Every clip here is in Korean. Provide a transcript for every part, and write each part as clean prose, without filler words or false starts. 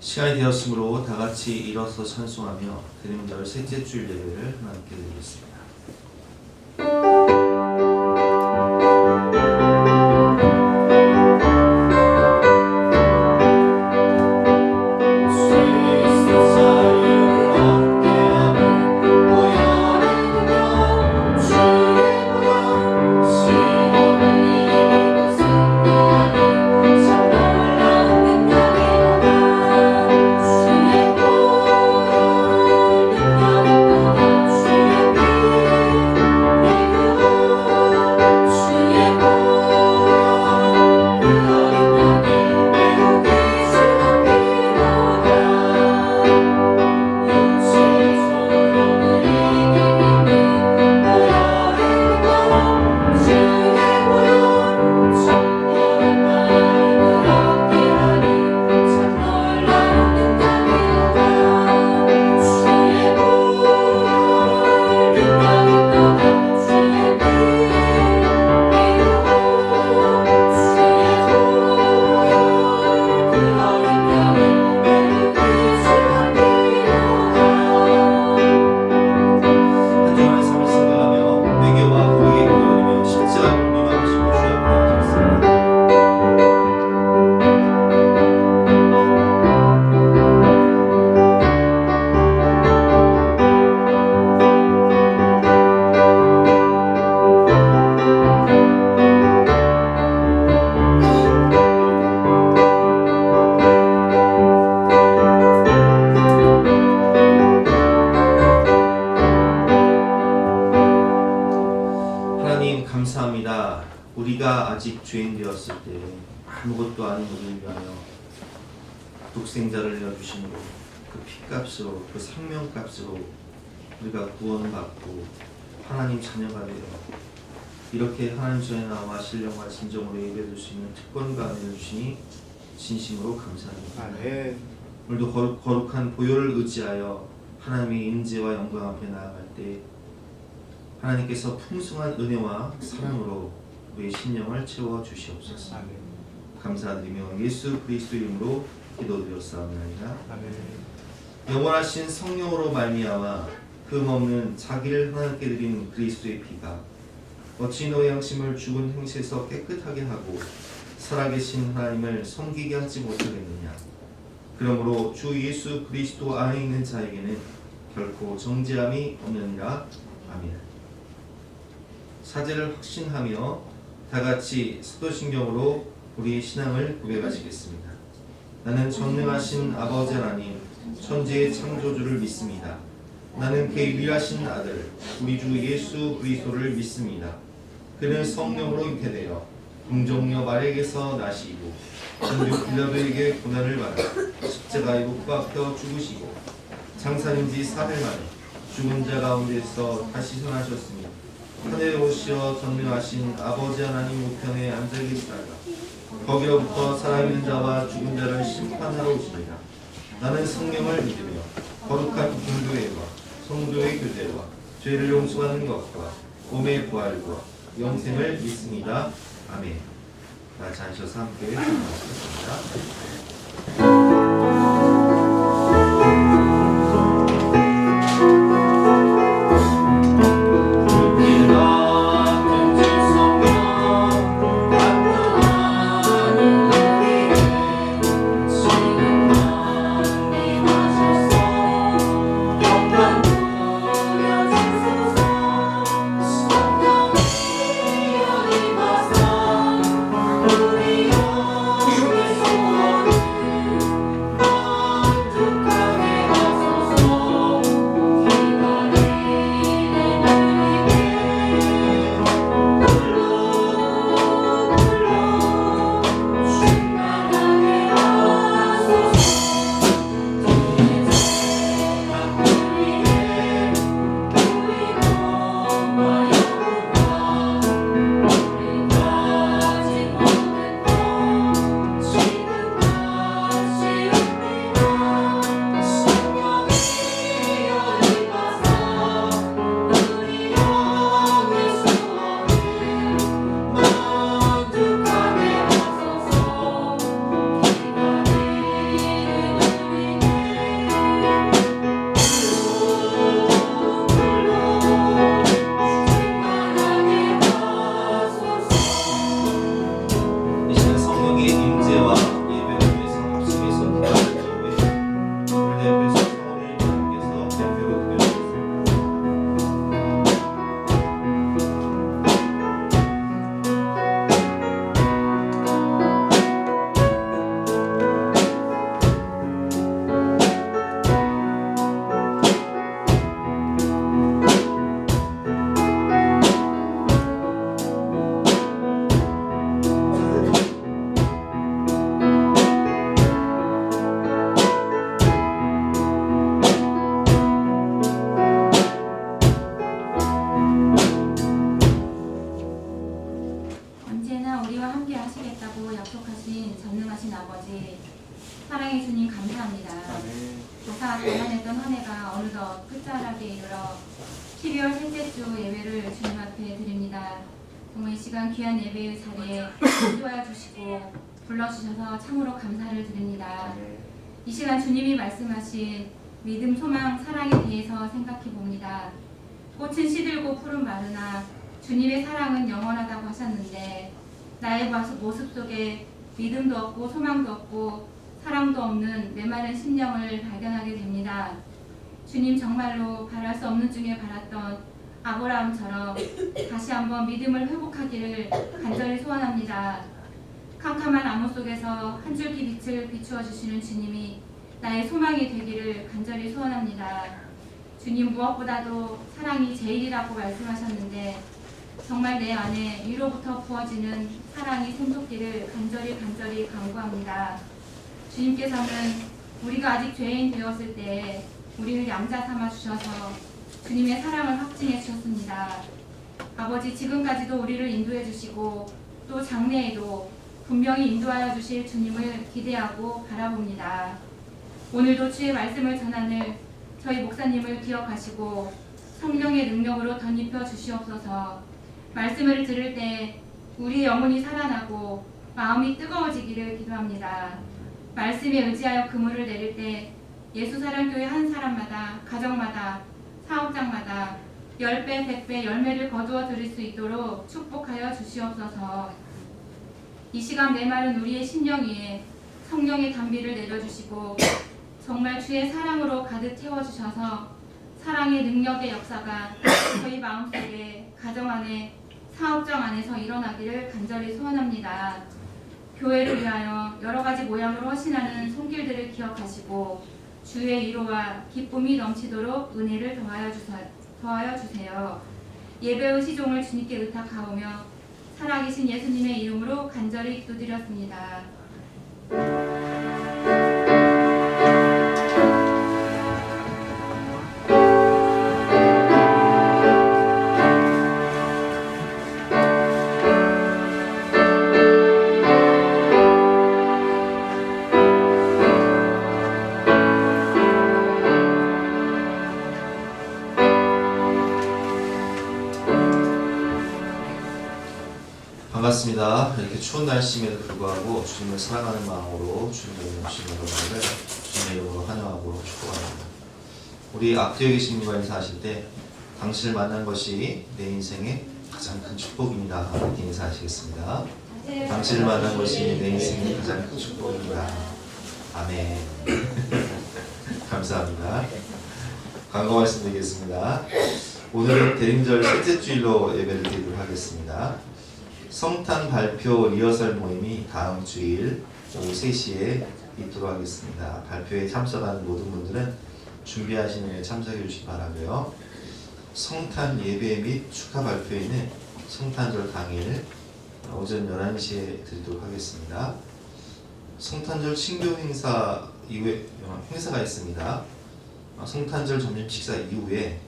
시간이 되었으므로 다 같이 일어서 찬송하며 드림절 셋째 주일 예배를 함께 드리겠습니다. 감사합니다. 우리가 아직 죄인 되었을 때 아무것도 아닌 우리를 위하여 독생자를 내어주심으로 그 피값으로 그 생명값으로 우리가 구원받고 하나님 자녀가 되어 이렇게 하나님 전에 나와 신령과 진정으로 예배드릴 수 있는 특권과 은혜를 주시니 진심으로 감사합니다. 아멘. 오늘도 거룩한 보혈을 의지하여 하나님의 임재와 영광 앞에 나아갈 때 하나님께서 풍성한 은혜와 사랑으로 우리의 심령을 채워 주시옵소서. 아멘. 감사드리며 예수 그리스도 이름으로 기도드렸사옵나이다. 아멘. 영원하신 성령으로 말미암아 흠없는 자기를 하나님께 드린 그리스도의 피가 어찌 너의 양심을 죽은 행실에서 깨끗하게 하고 살아계신 하나님을 섬기게 하지 못하겠느냐. 그러므로 주 예수 그리스도 안에 있는 자에게는 결코 정죄함이 없느니라. 아멘. 사제를 확신하며 다같이 사도신경으로 우리의 신앙을 고백하시겠습니다. 나는 전능하신 아버지 하나님 천지의 창조주를 믿습니다. 나는 그의 위하신 아들 우리 주 예수 그리스도를 믿습니다. 그는 성령으로 잉태되어 동정녀 마리아에게서 나시고 본주 빌라도에게 고난을 받아 십자가에 못 박혀 죽으시고 장사님지 사흘 만에 죽은 자 가운데서 다시 살아나셨으니 하늘에 오시어 전능하신 아버지 하나님 우편에 앉아 계시다가 거기로부터 살아있는 자와 죽은 자를 심판하러 오십니다. 나는 성령을 믿으며 거룩한 공교회와 성도의 교제와 죄를 용서하는 것과 몸의 부활과 영생을 믿습니다. 아멘. 다 같이 앉으셔서 함께 기도하겠습니다. 가난했던 한 해가 어느덧 끝자락에 이르러 12월 셋째 주 예배를 주님 앞에 드립니다. 정말 이 시간 귀한 예배의 자리에 인도하여 주시고 불러주셔서 참으로 감사를 드립니다. 이 시간 주님이 말씀하신 믿음, 소망, 사랑에 대해서 생각해 봅니다. 꽃은 시들고 푸른 마르나 주님의 사랑은 영원하다고 하셨는데 나의 모습 속에 믿음도 없고 소망도 없고 사랑도 없는 메마른 심령을 발견하게 됩니다. 주님 정말로 바랄 수 없는 중에 바랐던 아브라함처럼 다시 한번 믿음을 회복하기를 간절히 소원합니다. 캄캄한 암흑 속에서 한 줄기 빛을 비추어 주시는 주님이 나의 소망이 되기를 간절히 소원합니다. 주님 무엇보다도 사랑이 제일이라고 말씀하셨는데 정말 내 안에 위로부터 부어지는 사랑이 샘솟기를 간절히 간구합니다. 주님께서는 우리가 아직 죄인 되었을 때 우리를 양자 삼아 주셔서 주님의 사랑을 확증해 주셨습니다. 아버지 지금까지도 우리를 인도해 주시고 또 장래에도 분명히 인도하여 주실 주님을 기대하고 바라봅니다. 오늘도 주의 말씀을 전하는 저희 목사님을 기억하시고 성령의 능력으로 덧입혀 주시옵소서. 말씀을 들을 때 우리의 영혼이 살아나고 마음이 뜨거워지기를 기도합니다. 말씀에 의지하여 그물을 내릴 때 예수사랑교회 한 사람마다 가정마다 사업장마다 10배, 100배 열매를 거두어 드릴 수 있도록 축복하여 주시옵소서. 이 시간 메마른 우리의 심령 위에 성령의 단비를 내려주시고 정말 주의 사랑으로 가득 채워주셔서 사랑의 능력의 역사가 저희 마음속에 가정 안에 사업장 안에서 일어나기를 간절히 소원합니다. 교회를 위하여 여러 가지 모양으로 헌신하는 손길들을 기억하시고 주의 위로와 기쁨이 넘치도록 은혜를 더하여 주세요. 예배의 시종을 주님께 의탁하오며 살아계신 예수님의 이름으로 간절히 기도드렸습니다. 반갑습니다. 이렇게 추운 날씨임에도 불구하고 주님을 사랑하는 마음으로 주님의 오신 여러분을 주님의 이름으로 환영하고 축복합니다. 우리 앞뒤에 계신 분과 인사하실 때 당신을 만난 것이 내 인생의 가장 큰 축복입니다. 이렇게 인사하시겠습니다. 당신을 만난 것이 내 인생의 가장 큰 축복입니다. 아멘. 감사합니다. 광고 말씀드리겠습니다. 오늘은 대림절 셋째 주일로 예배를 드리도록 하겠습니다. 성탄 발표 리허설 모임이 다음 주일 오후 3시에 있도록 하겠습니다. 발표에 참석하는 모든 분들은 준비하시는 일에 참석해 주시기 바라고요. 성탄 예배 및 축하 발표회는 성탄절 당일 오전 11시에 드리도록 하겠습니다. 성탄절 친교 행사 이후에 행사가 있습니다. 성탄절 점심 식사 이후에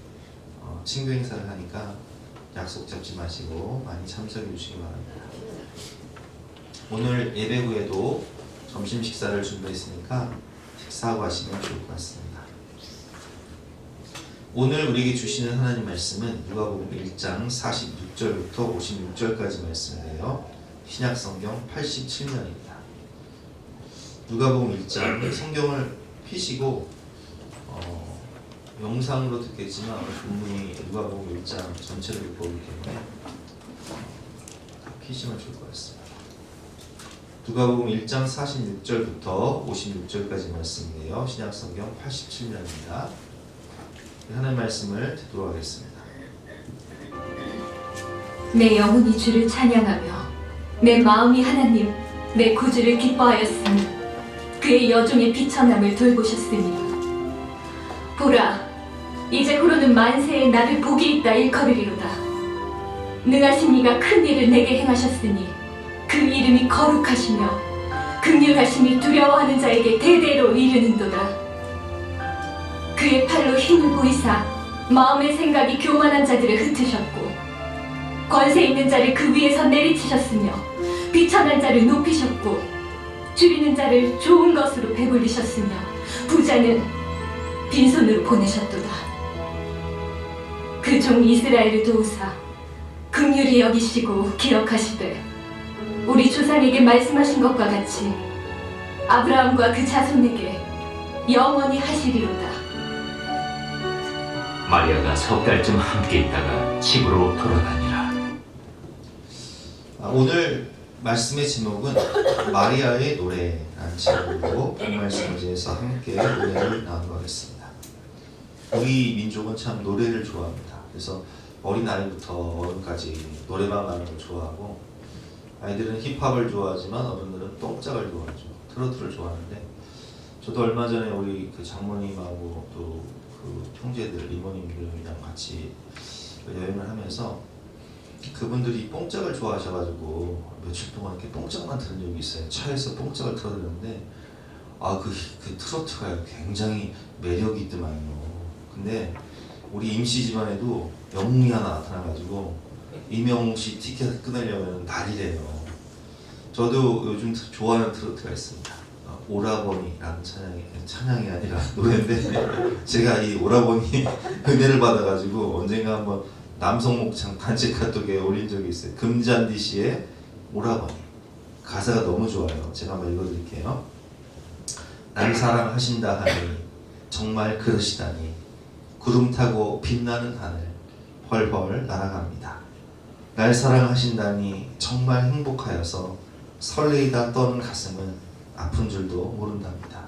친교 행사를 하니까 약속 잡지 마시고 많이 참석해 주시기 바랍니다. 오늘 예배 후에도 점심 식사를 준비했으니까 식사하고 가시면 좋을 것 같습니다. 오늘 우리에게 주시는 하나님 말씀은 누가복음 1장 46절부터 56절까지 말씀인데요. 신약성경 87면입니다. 누가복음 1장 성경을 펴시고 영상으로 듣겠지만 본문이 누가복음 1장 전체를 읽고 오기 때문에 다 피시면 좋을 것 같습니다. 누가복음 1장 46절부터 56절까지 말씀인데요. 신약성경 87면입니다. 하나님 말씀을 듣도록 하겠습니다. 내 영혼이 주를 찬양하며 내 마음이 하나님 내 구주를 기뻐하였으니 그의 여종의 비천함을 돌보셨으니 보라 이제 후로는 만세에 나를 복이 있다 일컬으리로다. 능하신 이가 큰 일을 내게 행하셨으니 그 이름이 거룩하시며 긍휼하심이 두려워하는 자에게 대대로 이르는도다. 그의 팔로 힘을 보이사 마음의 생각이 교만한 자들을 흩으셨고 권세 있는 자를 그 위에서 내리치셨으며 비천한 자를 높이셨고 줄이는 자를 좋은 것으로 배불리셨으며 부자는 빈손으로 보내셨도다. 그 종 이스라엘을 도우사 긍휼히 여기시고 기억하시되 우리 조상에게 말씀하신 것과 같이 아브라함과 그 자손에게 영원히 하시리로다. 마리아가 석 달쯤 함께 있다가 집으로 돌아가니라. 오늘 말씀의 제목은 마리아의 노래라는 제목으로 이 말씀에서 함께 노래를 나누겠습니다. 우리 민족은 참 노래를 좋아합니다. 그래서 어린아이부터 어른까지 노래방 가는 걸 좋아하고, 아이들은 힙합을 좋아하지만 어른들은 똥짝을 좋아하죠. 트로트를 좋아하는데, 저도 얼마 전에 우리 그 장모님하고 또 그 형제들, 이모님들이랑 같이 여행을 하면서 그분들이 뽕짝을 좋아하셔가지고 며칠 동안 이렇게 뽕짝만 들은 적이 있어요. 차에서 뽕짝을 틀어드렸는데 그 트로트가 굉장히 매력이 있더만요. 근데 우리 임씨 집안에도 영웅이 하나 나타나가지고 이명웅씨 티켓 끊으려면 난리래요. 저도 요즘 좋아하는 트로트가 있습니다. 오라버니라는 찬양이 아니라 노래인데, 제가 이 오라버니 은혜를 받아가지고 언젠가 한번 남성목장 단체 카톡에 올린 적이 있어요. 금잔디 씨의 오라버니. 가사가 너무 좋아요. 제가 한번 읽어드릴게요. 날 사랑하신다 하니 정말 그러시다니, 구름 타고 빛나는 하늘 헐헐 날아갑니다. 날 사랑하신다니 정말 행복하여서 설레이다 떠는 가슴은 아픈 줄도 모른답니다.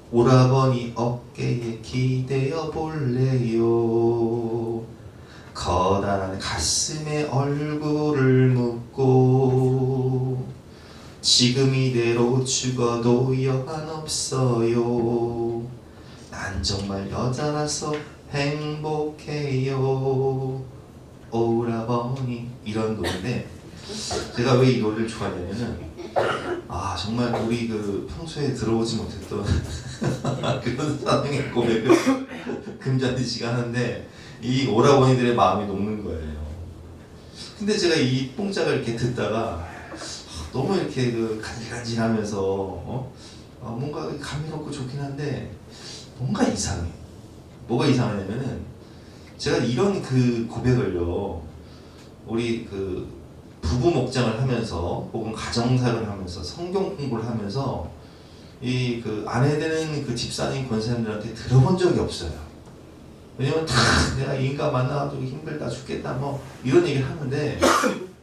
오라버니 어깨에 기대어 볼래요. 커다란 가슴에 얼굴을 묻고 지금 이대로 죽어도 여한 없어요. 난 정말 여자라서 행복해요. 오라버니. 이런 노래인데, 제가 왜 이 노래를 좋아하냐면은 정말 우리 그 평소에 들어오지 못했던 그런 사랑의 고백을 금잔디 씨가 하는데 이 오라버니들의 마음이 녹는 거예요. 근데 제가 이 뽕짝을 이렇게 듣다가 너무 이렇게 그 간질간질하면서 뭔가 감미롭고 좋긴 한데 뭔가 이상해. 뭐가 이상하냐면은, 제가 이런 그 고백을요, 우리 그 부부 목장을 하면서 혹은 가정사를 하면서 성경 공부를 하면서 이 그 아내 되는 그 집사님 권사님들한테 들어본 적이 없어요. 왜냐면 다 내가 이 인간 만나가지고 힘들다 죽겠다 뭐 이런 얘기를 하는데,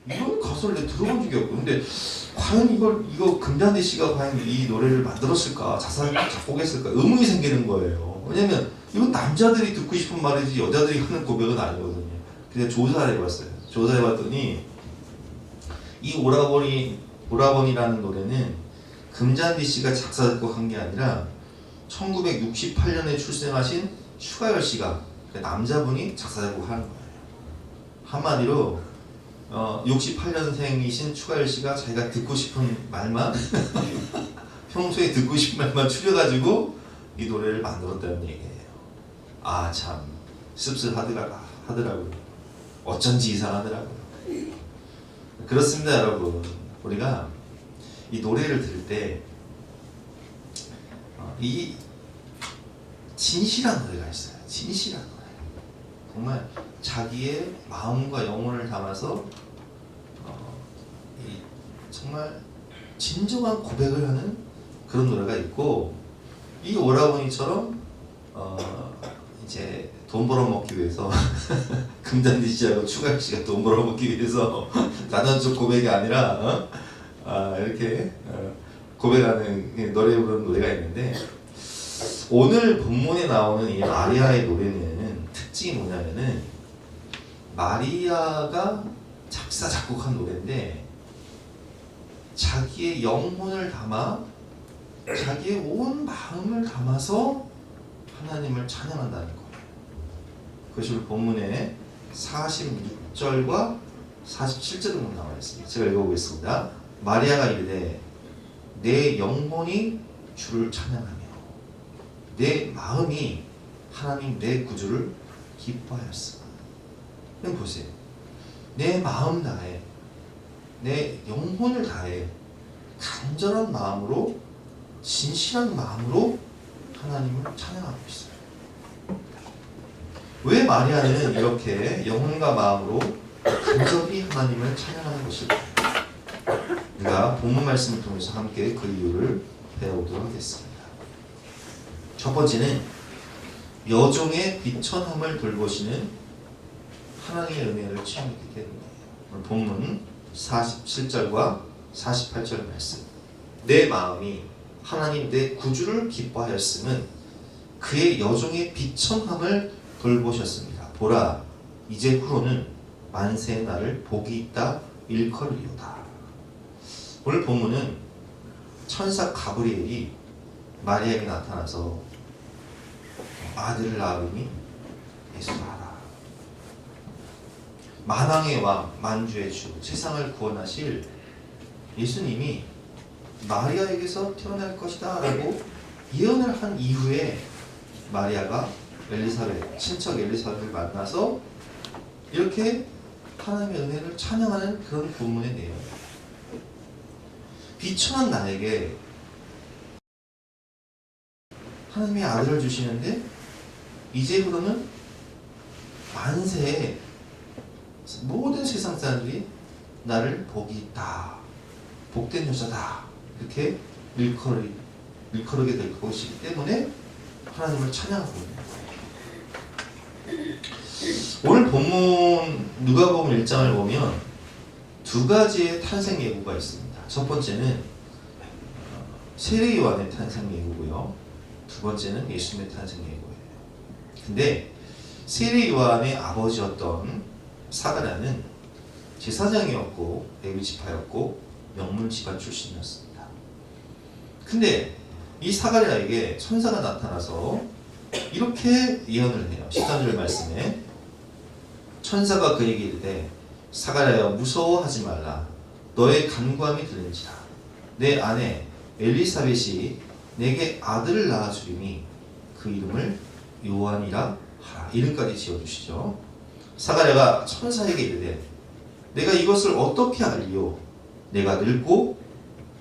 이런 가사를 내가 들어본 적이 없고, 근데 과연 이거 금잔디 씨가 과연 이 노래를 만들었을까, 작곡했을까 의문이 생기는 거예요. 왜냐면 이건 남자들이 듣고 싶은 말이지 여자들이 하는 고백은 아니거든요. 그래서 조사를 해봤어요. 조사해봤더니 이 오라버니라는 노래는 금잔디 씨가 작사 작곡한 게 아니라 1968년에 출생하신 추가열 씨가, 남자분이 작사 작곡하는 거예요. 한마디로 68년생이신 추가열 씨가 자기가 듣고 싶은 말만 평소에 듣고 싶은 말만 추려가지고 이 노래를 만들었다는 얘기예요. 참 씁쓸하더라고요. 어쩐지 이상하더라고요. 그렇습니다, 여러분. 우리가 이 노래를 들을 때 이 진실한 노래가 있어요. 진실한 노래. 정말 자기의 마음과 영혼을 담아서 정말 진정한 고백을 하는 그런 노래가 있고, 이 오라버니처럼 이제 돈 벌어먹기 위해서 금잔디 씨하고 추가열 씨가 돈 벌어먹기 위해서 단언적 고백이 아니라 이렇게 고백하는 노래 부르는 노래가 있는데, 오늘 본문에 나오는 이 마리아의 노래는 특징이 뭐냐면은, 마리아가 작사 작곡한 노래인데 자기의 영혼을 담아 자기의 온 마음을 담아서 하나님을 찬양한다는 거예요. 그것이 우리 본문에 46절과 47절로 나와 있습니다. 제가 읽어보겠습니다. 마리아가 이르되 내 영혼이 주를 찬양하며 내 마음이 하나님 내 구주를 기뻐하였으나. 보세요. 내 마음 다해, 내 영혼을 다해 간절한 마음으로, 진실한 마음으로 하나님을 찬양하고 있어요. 왜 마리아는 이렇게 영혼과 마음으로 간절히 하나님을 찬양하는 것일까요? 우리가 본문 말씀을 통해서 함께 그 이유를 배워보도록 하겠습니다. 첫 번째는 여종의 비천함을 돌보시는 하나님의 은혜를 체험했기 때문이에요. 오늘 본문 47절과 48절 말씀. 내 마음이 하나님 내 구주를 기뻐하였음은 그의 여종의 비천함을 돌보셨습니다. 보라, 이제 후로는 만세의 날을 복이 있다 일컬으리로다. 오늘 본문은 천사 가브리엘이 마리아에게 나타나서 아들을 낳으니 예수하라. 만왕의 왕, 만주의 주, 세상을 구원하실 예수님이 마리아에게서 태어날 것이다 라고 예언을 한 이후에 마리아가 엘리사벳, 친척 엘리사벳을 만나서 이렇게 하나님의 은혜를 찬양하는 그런 본문의 내용이에요. 비천한 나에게 하나님의 아들을 주시는데 이제부터는 만세에 모든 세상 사람들이 나를 복이 있다, 복된 여자다 이렇게 일컬으게 될 것이기 때문에 하나님을 찬양하고 있는 거예요. 오늘 본문 누가복음 1장을 보면 두 가지의 탄생 예고가 있습니다. 첫 번째는 세례 요한의 탄생 예고고요. 두 번째는 예수님의 탄생 예고예요. 근데 세례 요한의 아버지였던 사가랴는 제사장이었고 레위 지파였고 명문 집안 출신이었습니다. 근데 이 사가랴에게 천사가 나타나서 이렇게 예언을 해요. 13절 말씀에 천사가 그에게 이르되 사가랴여 무서워하지 말라. 너의 간구함이 들린지라. 내 아내 엘리사벳이 내게 아들을 낳아주리니 그 이름을 요한이라 하라. 이름까지 지어주시죠. 사가랴가 천사에게 이르되 내가 이것을 어떻게 알리요? 내가 늙고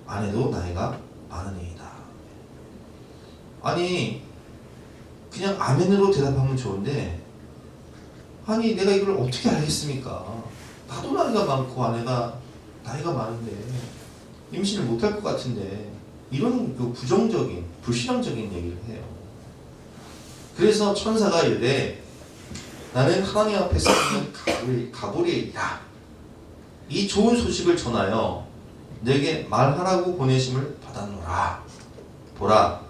아내도 나이가 많으니이다. 아니 그냥 아멘으로 대답하면 좋은데 아니 내가 이걸 어떻게 알겠습니까? 나도 나이가 많고 아내가 나이가 많은데 임신을 못할 것 같은데 이런 그 부정적인 불신앙적인 얘기를 해요. 그래서 천사가 이르되 나는 하나님 앞에서 있는 가브리엘이다. 이 좋은 소식을 전하여 내게 말하라고 보내심을 받았노라. 보라,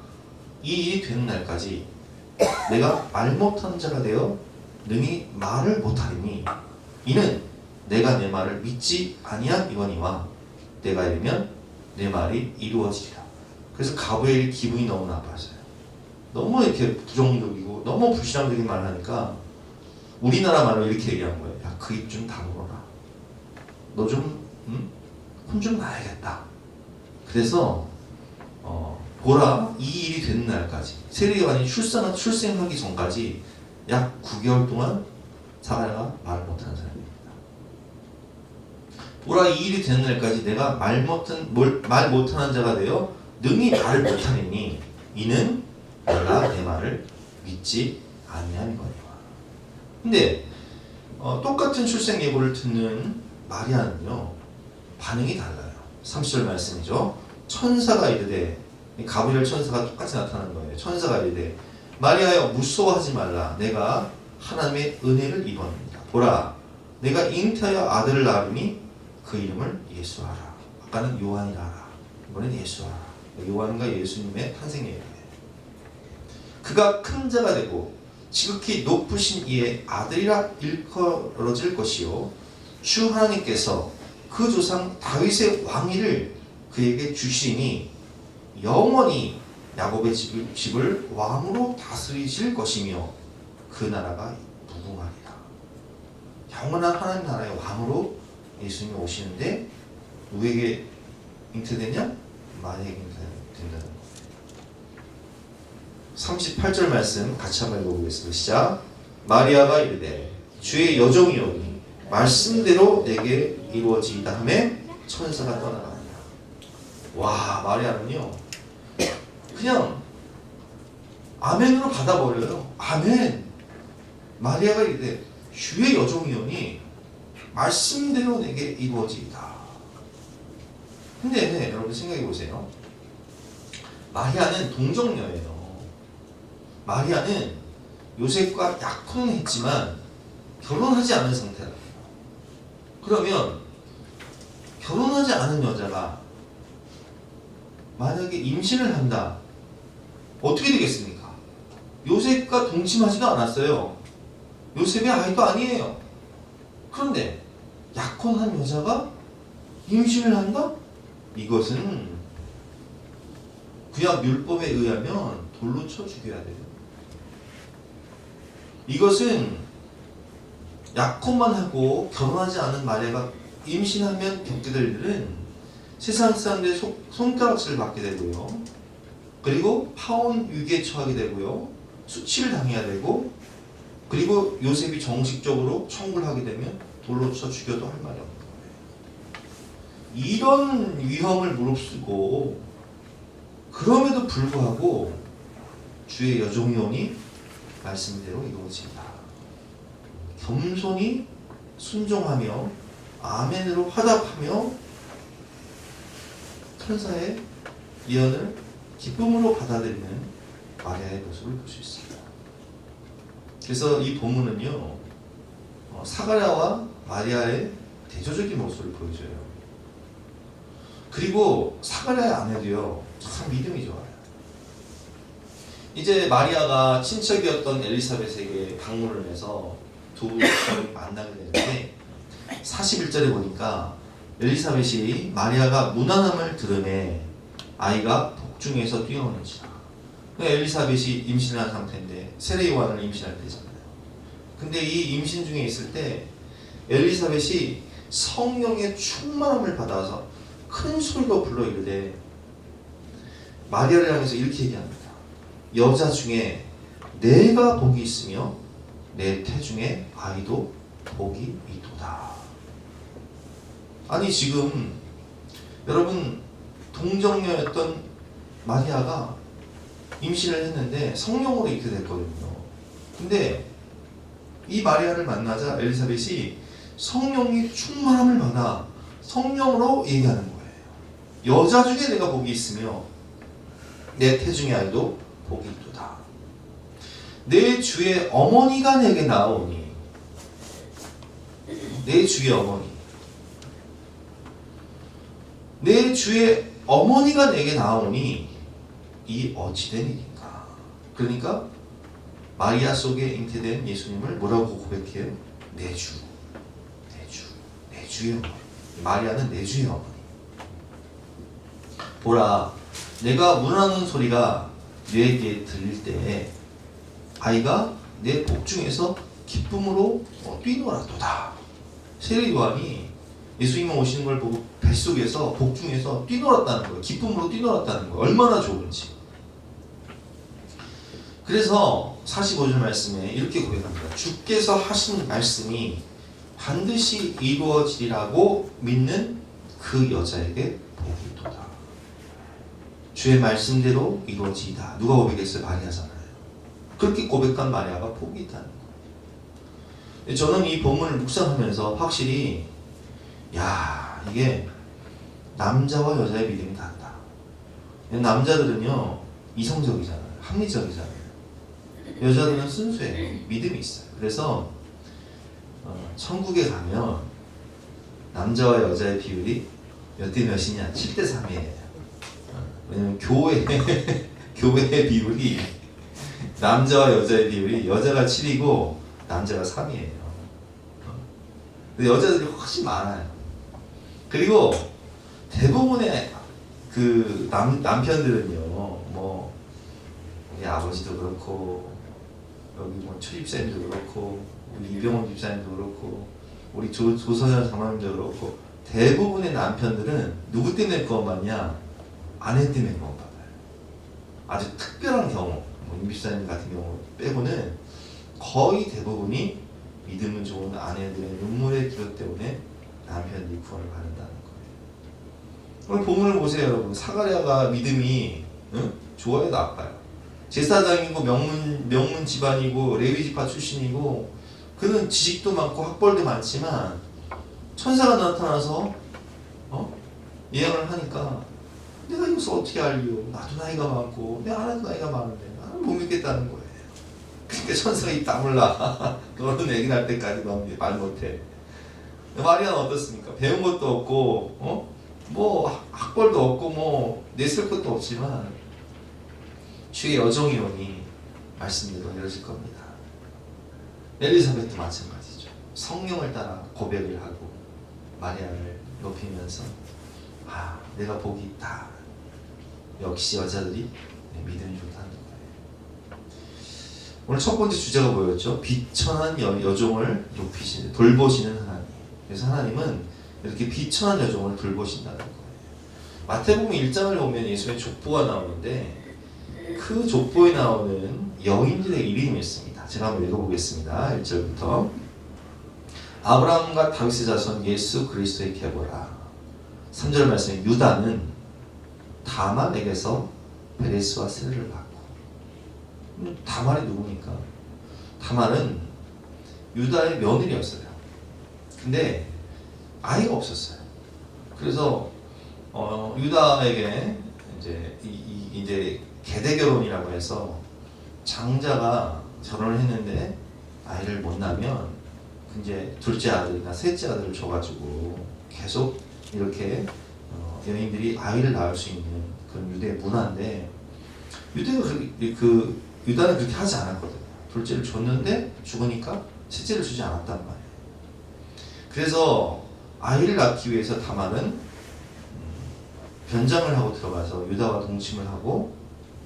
이 일이 되는 날까지 내가 말 못하는 자가 되어 능히 말을 못하리니 이는 내가 내 말을 믿지 아니함이거니와 내가 이르면 내 말이 이루어지리라. 그래서 가브리엘이 기분이 너무 나빴어요. 너무 이렇게 부정적이고 너무 불신앙적인 말을 하니까 우리나라 말로 이렇게 얘기한 거예요. 야, 그 입 좀 다물어라. 너 좀 혼 좀 나야겠다. 그래서 보라, 이 일이 되는 날까지 세례 요한이 출생하기 전까지 약 9개월 동안 사가랴가 말을 못하는 사람입니다. 보라, 이 일이 되는 날까지 내가 말 못하는 자가 되어 능히 말을 못하리니 이는 내가 내 말을 믿지 아니함이거니와. 근데 똑같은 출생 예고를 듣는 마리아는요 반응이 달라요. 30절 말씀이죠. 천사가 이르되, 가브리엘 천사가 똑같이 나타난 거예요. 천사가 이르되 마리아여 무서워하지 말라. 내가 하나님의 은혜를 입었느니라. 보라, 내가 잉태하여 아들을 낳으니 그 이름을 예수하라. 아까는 요한이라 하라. 이번엔 예수하라. 요한과 예수님의 탄생 예고예요. 그가 큰 자가 되고 지극히 높으신 이의 아들이라 일컬어질 것이요 주 하나님께서 그 조상 다윗의 왕위를 그에게 주시니 영원히 야곱의 집을 왕으로 다스리실 것이며 그 나라가 무궁하리라. 영원한 하나님 나라의 왕으로 예수님이 오시는데 누구에게 잉태되냐? 마리아에게 잉태된다는 거예요. 38절 말씀 같이 한번 읽어보겠습니다. 시작. 마리아가 이르되 주의 여종이오니 말씀대로 내게 이루어지이다 하며 천사가 떠나가니라. 와, 마리아는요 그냥 아멘으로 받아버려요. 아멘. 마리아가 이르되 주의 여종이오니 말씀대로 내게 이루어지이다. 근데 여러분 생각해 보세요. 마리아는 동정녀예요. 마리아는 요셉과 약혼은 했지만 결혼하지 않은 상태라고요. 그러면 결혼하지 않은 여자가 만약에 임신을 한다. 어떻게 되겠습니까? 요셉과 동침하지도 않았어요. 요셉의 아이도 아니에요. 그런데 약혼한 여자가 임신을 한다? 이것은 구약 율법에 의하면 돌로 쳐 죽여야 돼요. 이것은 약혼만 하고 결혼하지 않은 마리아가 임신하면 겪게 될 일은 세상 사람들의 손가락질을 받게 되고요. 그리고 파혼 위기에 처하게 되고요. 수치를 당해야 되고, 그리고 요셉이 정식적으로 청구를 하게 되면 돌로 쳐 죽여도 할 말이 없는 거예요. 이런 위험을 무릅쓰고 그럼에도 불구하고 주의 여종이오니 말씀대로 이루어진다. 겸손히 순종하며 아멘으로 화답하며 천사의 예언을 기쁨으로 받아들이는 마리아의 모습을 볼 수 있습니다. 그래서 이 본문은요, 사가랴와 마리아의 대조적인 모습을 보여줘요. 그리고 사가랴의 아내도요, 참 믿음이 좋아요. 이제 마리아가 친척이었던 엘리사벳에게 방문을 해서 두 사람이 만나게 되는데 41절에 보니까 엘리사벳이 마리아가 무난함을 들으매 아이가 복중에서 뛰어오는지라. 엘리사벳이 임신한 상태인데 세례 요한을 임신할 때잖아요. 근데 이 임신 중에 있을 때 엘리사벳이 성령의 충만함을 받아서 큰 소리로 불러 이르되 마리아를 향해서 이렇게 얘기합니다. 여자 중에 내가 복이 있으며 내 태중에 아이도 복이 있도다. 아니 지금 여러분 동정녀였던 마리아가 임신을 했는데 성령으로 이렇게 됐거든요. 근데 이 마리아를 만나자 엘리사벳이 성령이 충만함을 받아 성령으로 얘기하는 거예요. 여자 중에 내가 복이 있으며 내 태중의 아이도 복이 있도다. 내 주의 어머니가 내게 나오니, 내 주의 어머니, 내 주의 어머니가 내게 나오니 이 어찌된 일인가. 그러니까 마리아 속에 잉태된 예수님을 뭐라고 고백해요? 내 주, 내 주, 내 주의 어머니. 마리아는 내 주의 어머니. 보라, 내가 문하는 소리가 뇌에게 들릴 때에 아이가 내 복중에서 기쁨으로 뛰놀았도다. 세례 요한이 예수님이 오시는 걸 보고 뱃속에서 복중에서 뛰놀았다는 거예요. 기쁨으로 뛰놀았다는 거예요. 얼마나 좋은지. 그래서 45절 말씀에 이렇게 고백합니다. 주께서 하신 말씀이 반드시 이루어지리라고 믿는 그 여자에게 복이 있도다. 주의 말씀대로 이루어지이다. 누가 고백했어요? 마리아잖아요. 그렇게 고백한 마리아가 복이 있다는 거예요. 저는 이 본문을 묵상하면서 확실히 이게 남자와 여자의 믿음이 다르다. 남자들은요 이성적이잖아요. 합리적이잖아요. 여자들은 순수해요. 믿음이 있어요. 그래서 천국에 가면 남자와 여자의 비율이 몇 대 몇이냐? 7대 3이에요. 왜냐면 교회의 비율이 남자와 여자의 비율이 여자가 7이고 남자가 3이에요. 근데 여자들이 훨씬 많아요. 그리고 대부분의 그 남편들은요, 뭐 우리 아버지도 그렇고 여기 뭐 최집사님도 그렇고 우리 이병헌 집사님도 그렇고 우리 조선현 장로님도 그렇고 대부분의 남편들은 누구 때문에 구원받냐? 아내 때문에 구원받아요. 아주 특별한 경우, 뭐 임집사님 같은 경우 빼고는 거의 대부분이 믿음은 좋은 아내들의 눈물의 기도 때문에 남편이 구원을 받는다는 거예요. 오늘 본문을 보세요, 여러분. 사가랴가 믿음이 좋아요, 나빠요? 제사장이고 명문 집안이고 레위 지파 출신이고 그는 지식도 많고 학벌도 많지만 천사가 나타나서 예언을 하니까 내가 이것을 어떻게 알리요? 나도 나이가 많고 내 아내도 나이가 많은데 나는 못 믿겠다는 거예요. 그러니까 천사가 입 다물라. 너는 애기 낳을 때까지 넌 말 못해. 마리아는 어떻습니까? 배운 것도 없고 뭐 학벌도 없고 뭐 내세울 것도 없지만 주의 여종이오니 말씀대로 이루어질 겁니다. 엘리사벳도 마찬가지죠. 성령을 따라 고백을 하고 마리아를 높이면서 내가 복이 있다. 역시 여자들이 믿음이 좋다는 거예요. 오늘 첫 번째 주제가 뭐였죠? 비천한 여종을 높이시는, 돌보시는 하나님. 그래서 하나님은 이렇게 비천한 여종을 돌보신다는 거예요. 마태복음 1장을 보면 예수의 족보가 나오는데 그 족보에 나오는 여인들의 이름이 있습니다. 제가 한번 읽어보겠습니다. 1절부터 아브라함과 다윗의 자손 예수 그리스도의 계보라. 3절 말씀에 유다는 다말에게서 베레스와 세를 받고. 다말이 누굽니까? 다말은 유다의 며느리였어요. 근데 아이가 없었어요. 그래서 유다에게 이제 계대 결혼이라고 해서 장자가 결혼을 했는데 아이를 못 낳으면 이제 둘째 아들이나 셋째 아들을 줘가지고 계속 이렇게 여인들이 아이를 낳을 수 있는 그런 유대의 문화인데 유다는 그렇게 하지 않았거든요. 둘째를 줬는데 죽으니까 셋째를 주지 않았단 말이에요. 그래서 아이를 낳기 위해서 다말은 변장을 하고 들어가서 유다와 동침을 하고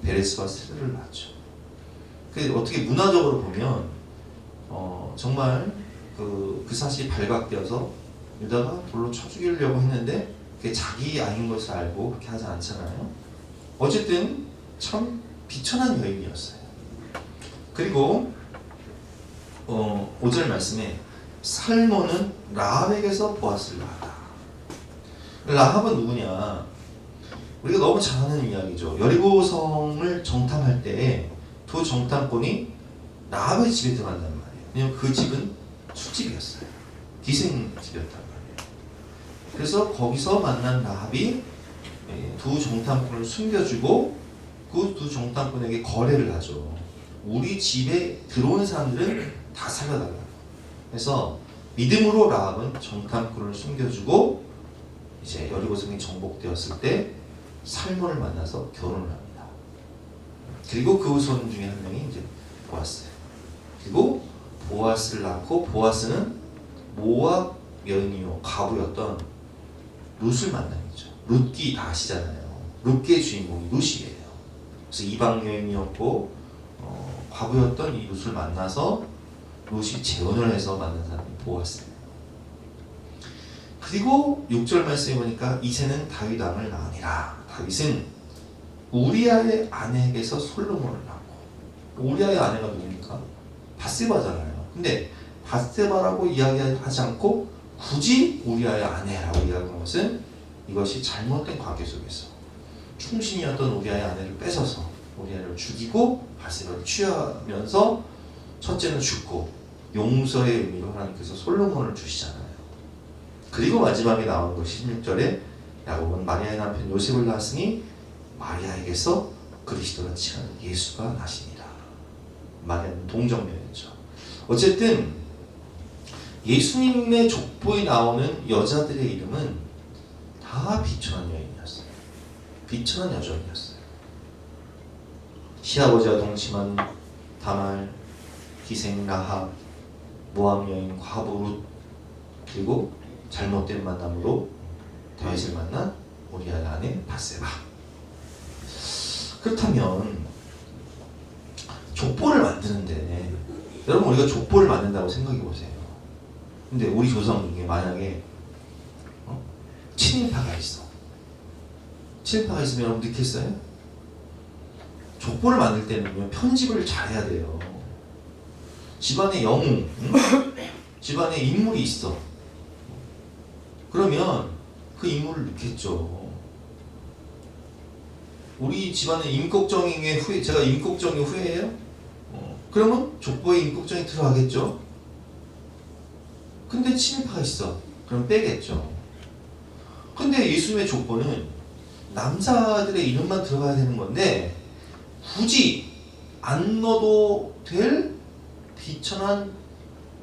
베레스와 세르를 낳죠. 어떻게 문화적으로 보면 정말 그 사실이 발각되어서 유다가 돌로 쳐 죽이려고 했는데 그게 자기 아이인 것을 알고 그렇게 하지 않잖아요. 어쨌든 참 비천한 여인이었어요. 그리고 5절 말씀에 살모는 라합에게서 보아스를 낳았다. 라합은 누구냐? 우리가 너무 잘 아는 이야기죠. 여리고성을 정탐할 때 두 정탐꾼이 라합의 집에 들어간단 말이에요. 왜냐면 그 집은 술집이었어요. 기생집이었단 말이에요. 그래서 거기서 만난 라합이 두 정탐꾼을 숨겨주고 그 두 정탐꾼에게 거래를 하죠. 우리 집에 들어온 사람들은 다 살려달라고. 그래서 믿음으로 라합은 정탐꾼을 숨겨주고 이제 여리고성이 정복되었을 때 살몬을 만나서 결혼을 합니다. 그리고 그 후손 중에 한 명이 이제 보아스예요. 그리고 보아스를 낳고 보아스는 모압 여인이요 과부였던 룻을 만나죠. 룻기 다 아시잖아요. 룻기의 주인공이 룻이에요. 그래서 이방 여인이었고 과부였던 이 룻을 만나서 룻이 재혼을 해서 만난 사람이 보아스예요. 그리고 6절 말씀에 보니까 이새는 다윗 왕을 낳으니라. 다윗은 우리아의 아내에게서 솔로몬을 낳고. 우리아의 아내가 누굽니까? 밧세바잖아요. 근데 밧세바라고 이야기하지 않고 굳이 우리아의 아내라고 이야기한 것은 이것이 잘못된 관계 속에서 충신이었던 우리아의 아내를 뺏어서 우리아를 죽이고 밧세바를 취하면서 첫째는 죽고 용서의 의미로 하나님께서 솔로몬을 주시잖아요. 그리고 마지막에 나오는 것이 16절에 야곱은 마리아의 남편 요셉을 낳았으니 마리아에게서 그리스도라 칭하는 예수가 나시니라. 마리아는 동정녀였죠. 어쨌든 예수님의 족보에 나오는 여자들의 이름은 다 비천한 여인이었어요. 비천한 여종이었어요. 시아버지와 동침한 다말, 기생 라합, 모압 여인 과부 룻, 그리고 잘못된 만남으로 다윗을 만난 우리아의 아내 밧세바. 그렇다면 족보를 만드는데 여러분 우리가 족보를 만든다고 생각해 보세요. 근데 우리 조상 중에 만약에 친일파가 있어. 친일파가 있으면 여러분 느꼈어요? 족보를 만들 때는요 편집을 잘해야 돼요. 집안에 영웅, 집안에 인물이 있어. 그러면 그 인물을 넣겠죠. 우리 집안에 임꺽정의 후예, 제가 임꺽정의 후예예요? 그러면 족보에 임꺽정이 들어가겠죠? 근데 친일파가 있어. 그럼 빼겠죠. 근데 예수님의 족보는 남자들의 이름만 들어가야 되는 건데 굳이 안 넣어도 될 비천한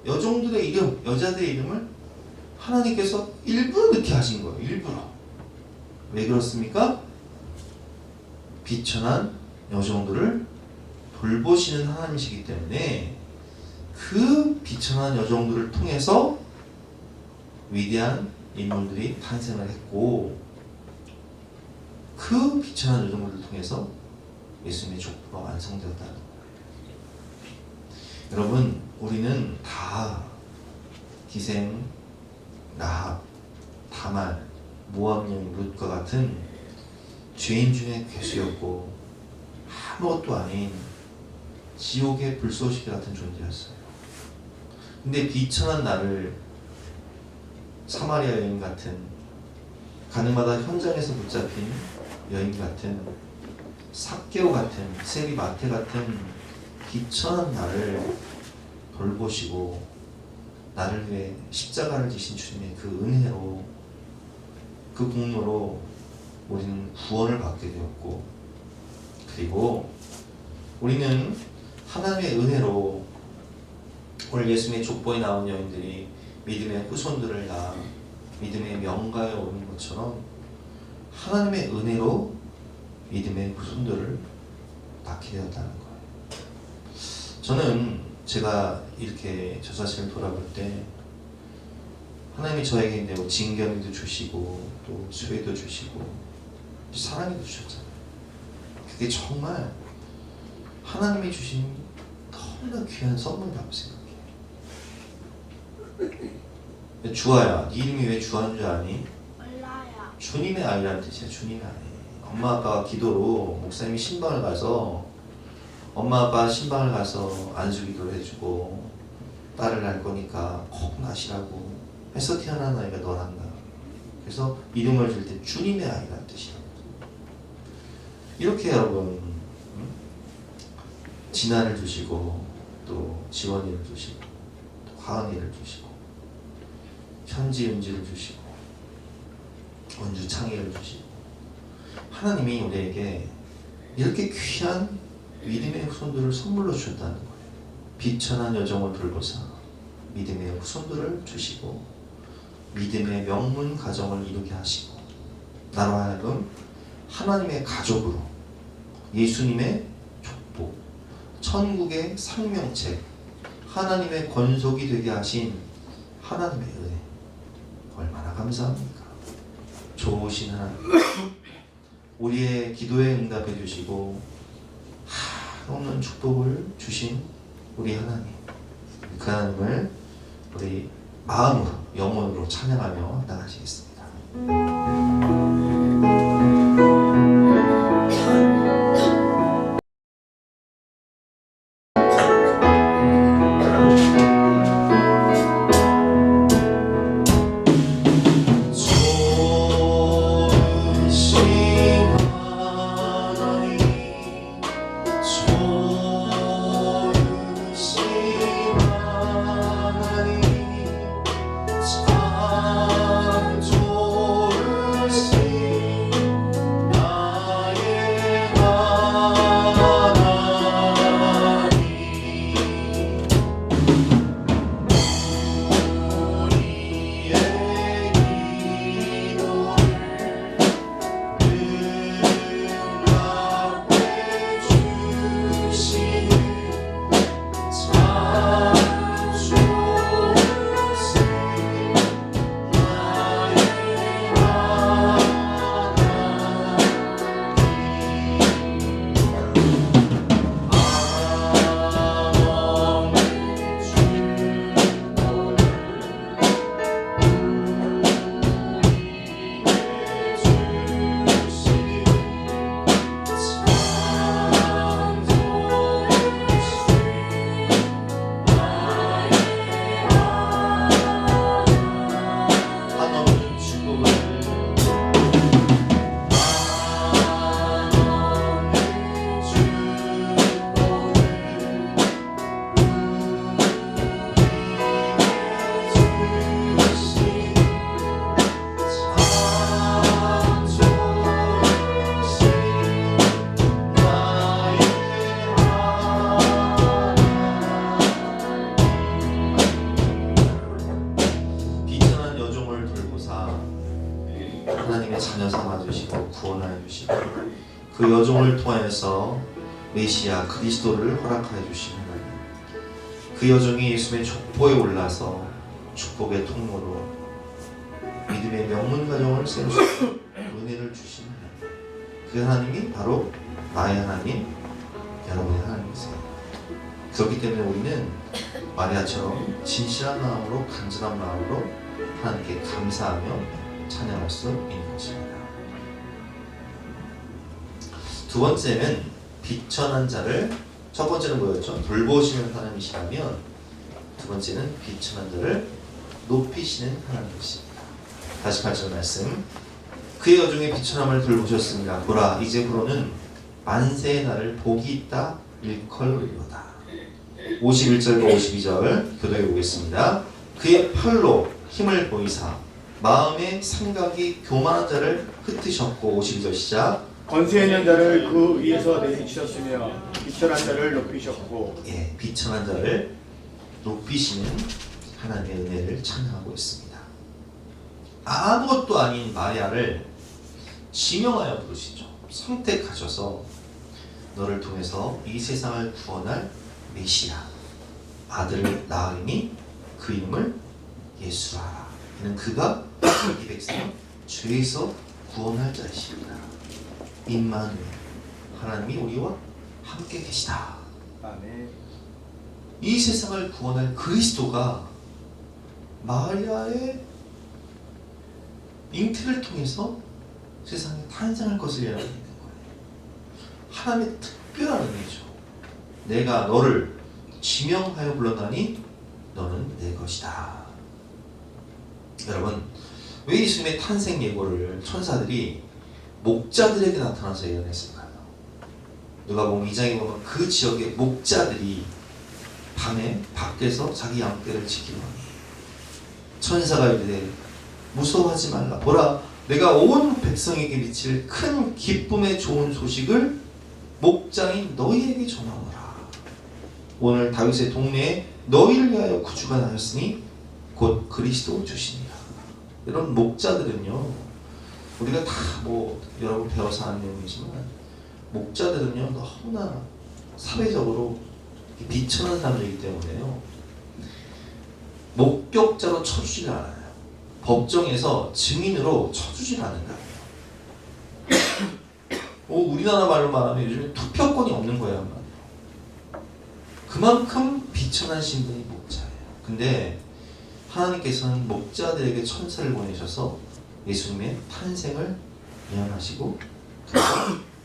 여종들의 이름, 여자들의 이름을 하나님께서 일부러 넣게 하신 거예요. 일부러. 왜 그렇습니까? 비천한 여종들을 돌보시는 하나님이시기 때문에 그 비천한 여종들을 통해서 위대한 인물들이 탄생을 했고 그 비천한 여종들을 통해서 예수님의 족보가 완성되었다는 거예요. 여러분, 우리는 다 기생, 라합, 다말, 모압 여인 룻과 같은 죄인 중에 괴수였고 아무것도 아닌 지옥의 불쏘시개 같은 존재였어요. 근데 비천한 나를 사마리아 여인 같은, 가늠하다 현장에서 붙잡힌 여인 같은, 삭개오 같은, 세리마테 같은 비천한 나를 돌보시고 나를 위해 십자가를 지신 주님의 그 은혜로, 그 공로로 우리는 구원을 받게 되었고, 그리고 우리는 하나님의 은혜로 오늘 예수님의 족보에 나온 여인들이 믿음의 후손들을 낳아 믿음의 명가에 오른 것처럼 하나님의 은혜로 믿음의 후손들을 낳게 되었다는 거예요. 저는 제가 이렇게 저 자신을 돌아볼 때 하나님이 저에게 이제 징견도 주시고 또 수혜도 주시고 사랑도 주셨잖아요. 그게 정말 하나님이 주신 너무나 귀한 선물이라고 생각해요. 주아야, 네 이름이 왜 주아인 줄 아니? 몰라요. 주님의 아이라는 뜻이야. 주님의 아이. 엄마 아빠가 기도로 목사님이 신방을 가서 엄마 아빠 신방을 가서 안수기도를 해주고 딸을 낳을 거니까 꼭 낳으시라고 해서 태어난 아이가 너란다. 그래서 이름을 줄 때 주님의 아이라는 뜻이라고. 이렇게 여러분 진아를 주시고 또 지원이를 주시고 또 화은이를 주시고 현지 은지를 주시고 원주 창의를 주시고 하나님이 우리에게 이렇게 귀한 믿음의 후손들을 선물로 주셨다는 거예요. 비천한 여정을 돌보사 믿음의 후손들을 주시고 믿음의 명문 가정을 이루게 하시고 나로 하여금 하나님의 가족으로 예수님의 족보, 천국의 생명책, 하나님의 권속이 되게 하신 하나님의 은혜, 얼마나 감사합니까? 좋으신 하나님, 우리의 기도에 응답해 주시고 한없는 축복을 주신 우리 하나님, 그 하나님을 우리 마음으로, 영혼으로 찬양하며 나가시겠습니다. 참 좋은 오늘 통하여서 메시아 그리스도를 허락하여 주신 하나님, 그 여정이 예수님의 족보에 올라서 축복의 통로로 믿음의 명문 가정을 세우시고 은혜를 주신 하나님, 그 하나님이 바로 나의 하나님, 여러분의 하나님이세요. 그렇기 때문에 우리는 마리아처럼 진실한 마음으로, 간절한 마음으로 하나님께 감사하며 찬양할 수 있는 것입니다. 두 번째는 비천한 자를, 첫 번째는 뭐였죠? 돌보시는 하나님이시라면, 두 번째는 비천한 자를 높이시는 하나님이십니다. 다시 8절 말씀. 그의 여종의 비천함을 돌보셨습니다. 보라, 이제부로는 만세의 날을 복이 있다 일컬으리로다. 51절과 52절 교독해 보겠습니다. 그의 팔로 힘을 보이사 마음의 생각이 교만한 자를 흩으셨고, 52절 시작. 권세 있는 자를 그 위에서 내리치셨으며 비천한 자를 높이셨고. 예, 비천한 자를 높이시는 하나님의 은혜를 찬양하고 있습니다. 아무것도 아닌 마리아를 지명하여 부르시죠. 선택하셔서 너를 통해서 이 세상을 구원할 메시아, 아들을 낳으리니 그 이름을 예수라. 이는 그가 이 백성을 죄에서 구원할 자이십니다. 임마누엘, 하나님이 우리와 함께 계시다. 아멘. 이 세상을 구원할 그리스도가 마리아의 잉태를 통해서 세상에 탄생할 것을 예언하고 있는 거예요. 하나님의 특별한 은혜죠. 내가 너를 지명하여 불렀나니 너는 내 것이다. 여러분, 왜 예수님의 탄생 예고를 천사들이 목자들에게 나타나서 예언했을까요? 누가복음 2장에 보면 그 지역의 목자들이 밤에 밖에서 자기 양떼를 지키더니 천사가 이르되 무서워하지 말라. 보라, 내가 온 백성에게 미칠 큰 기쁨의 좋은 소식을 목자인 너희에게 전하노라. 오늘 다윗의 동네에 너희를 위하여 구주가 나셨으니 곧 그리스도 주시니라. 이런 목자들은요, 우리가 다 여러분 배워서 아는 내용이지만, 목자들은요 너무나 사회적으로 비천한 사람들이기 때문에요, 목격자로 쳐주질 않아요. 법정에서 증인으로 쳐주질 않은 거예요. 우리나라 말로 말하면 요즘에 투표권이 없는 거예요, 한마디로. 그만큼 비천한 신분이 목자예요. 근데 하나님께서는 목자들에게 천사를 보내셔서 예수님의 탄생을 예언하시고,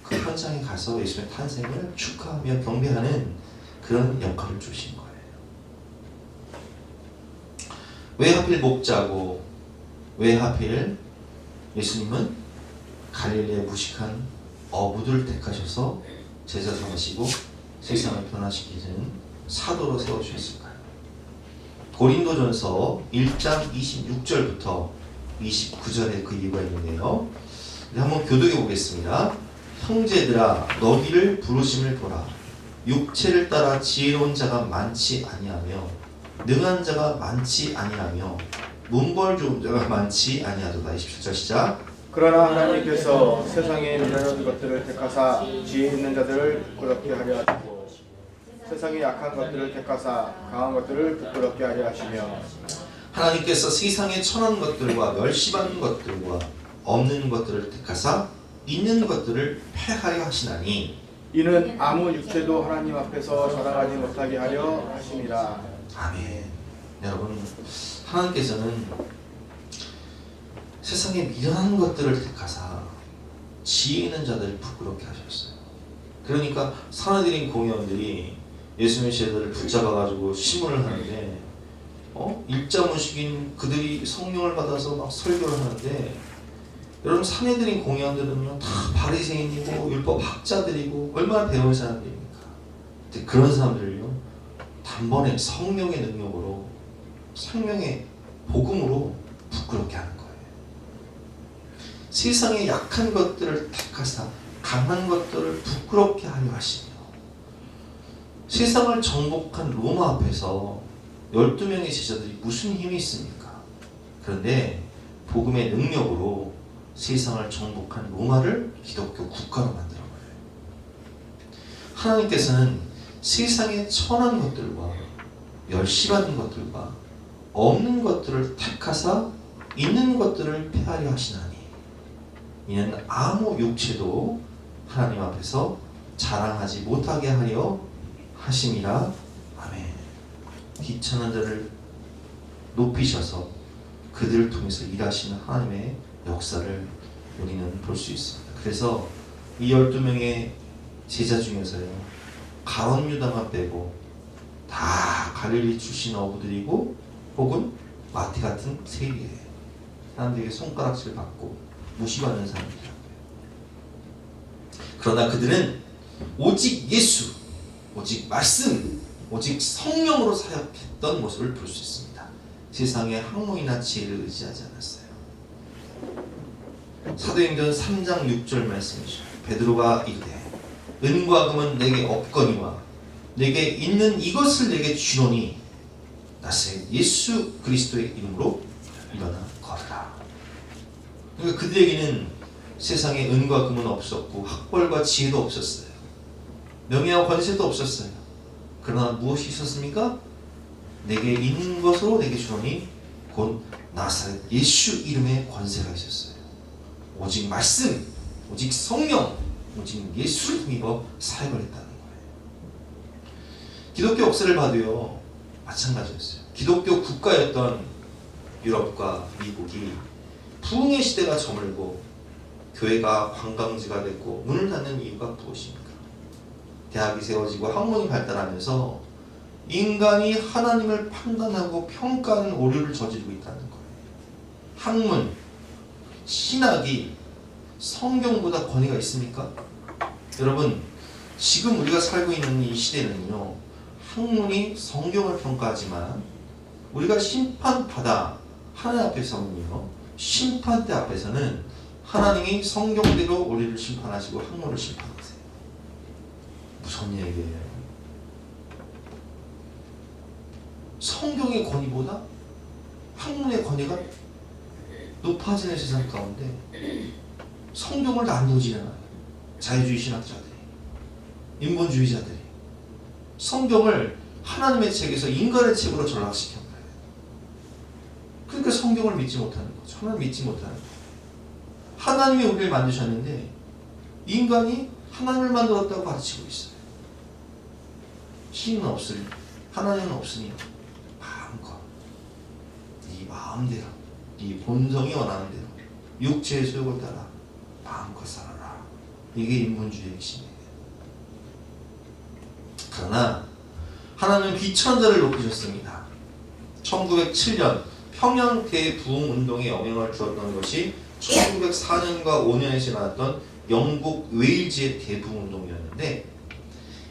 그 현장에 가서 예수님의 탄생을 축하하며 경배하는 그런 역할을 주신 거예요. 왜 하필 목자고, 왜 하필 예수님은 갈릴리의 무식한 어부들 택하셔서 제자 삼으시고 세상을 변화시키는 사도로 세워주셨을까요? 고린도전서 1장 26절부터 29절에 그 이유가 있는데요, 한번 교독해 보겠습니다. 형제들아, 너희를 부르심을 보라. 육체를 따라 지혜로운 자가 많지 아니하며 능한 자가 많지 아니하며 문벌 좋은 자가 많지 아니하도다. 27절 시작. 그러나 하나님께서 세상에 미련한 것들을 택하사 지혜 있는 자들을 부끄럽게 하려 하시고, 세상에 약한 것들을 택하사 강한 것들을 부끄럽게 하려 하시며, 하나님께서 세상에 천한 것들과 멸시받는 것들과 없는 것들을 택하사 있는 것들을 패하려 하시나니, 이는 아무 육체도 하나님 앞에서 자랑하지 못하게 하려 하심이라. 아멘. 여러분, 하나님께서는 세상에 미련한 것들을 택하사 지혜 있는 자들을 부끄럽게 하셨어요. 그러니까 사내들인 공회원들이 예수님의 제자들을 붙잡아가지고 신문을 하는데, 일자무식인 그들이 성령을 받아서 막 설교를 하는데, 여러분, 사내들인 공회원들은요 다 바리새인이고 율법 학자들이고 얼마나 배운 사람들입니까? 근데 그런 사람들을요 단번에 성령의 능력으로, 생명의 복음으로 부끄럽게 하는 거예요. 세상의 약한 것들을 택하사 강한 것들을 부끄럽게 하려 하시며, 세상을 정복한 로마 앞에서 12명의 제자들이 무슨 힘이 있습니까? 그런데 복음의 능력으로 세상을 정복한 로마를 기독교 국가로 만들어버려요. 하나님께서는 세상의 천한 것들과 멸시받은 것들과 없는 것들을 택하사 있는 것들을 폐하려 하시나니 이는 아무 육체도 하나님 앞에서 자랑하지 못하게 하려 하심이라. 아멘. 비천한 자를 높이셔서 그들을 통해서 일하시는 하나님의 역사를 우리는 볼 수 있습니다. 그래서 이 12명의 제자 중에서요, 가룟 유다만 빼고 다 갈릴리 출신 어부들이고 혹은 마태 같은 세리예요. 사람들에게 손가락질 받고 무시받는 사람들이라고요. 그러나 그들은 오직 예수, 오직 말씀, 오직 성령으로 사역했던 모습을 볼 수 있습니다. 세상의 학문이나 지혜를 의지하지 않았어요. 사도행전 3장 6절 말씀이죠. 베드로가 이르되 은과 금은 내게 없거니와 내게 있는 이것을 내게 주노니 나세 예수 그리스도의 이름으로 일어나 걸으라. 그러니까 그들에게는 세상에 은과 금은 없었고 학벌과 지혜도 없었어요. 명예와 권세도 없었어요. 그러나 무엇이 있었습니까? 내게 있는 것으로 내게 주노니 곧 나사렛 예수 이름의 권세가 있었어요. 오직 말씀, 오직 성령, 오직 예수를 힘입어 사역을 했다는 거예요. 기독교 역사를 봐도요, 마찬가지였어요. 기독교 국가였던 유럽과 미국이 부흥의 시대가 저물고 교회가 관광지가 됐고 문을 닫는 이유가 무엇입니까? 대학이 세워지고 학문이 발달하면서 인간이 하나님을 판단하고 평가하는 오류를 저지르고 있다는 거예요. 학문, 신학이 성경보다 권위가 있습니까? 여러분, 지금 우리가 살고 있는 이 시대는요, 학문이 성경을 평가하지만 우리가 심판받아 하나님 앞에 서면요, 심판대 앞에서는 하나님이 성경대로 우리를 심판하시고 학문을 심판하세요. 무슨 얘기예요? 성경의 권위보다 학문의 권위가 높아지는 세상 가운데 성경을 나누지는 자유주의 신학자들이, 인본주의자들이 성경을 하나님의 책에서 인간의 책으로 전락시킨 거예요. 그러니까 성경을 믿지 못하는 거죠. 하나님을 믿지 못하는 거예요. 하나님이 우리를 만드셨는데 인간이 하나님을 만들었다고 가르치고 있어요. 신은 없으니, 하나님은 없으니 마음껏 네 마음대로, 네 본성이 원하는 대로 육체의 소욕을 따라 마음껏 살아라. 이게 인본주의의 핵심이에요. 그러나 하나님은 비천한 자를 높이셨습니다. 1907년 평양 대부흥운동에 영향을 주었던 것이 1904년과 5년에 일어났던 영국 웨일즈의 대부흥운동이었는데,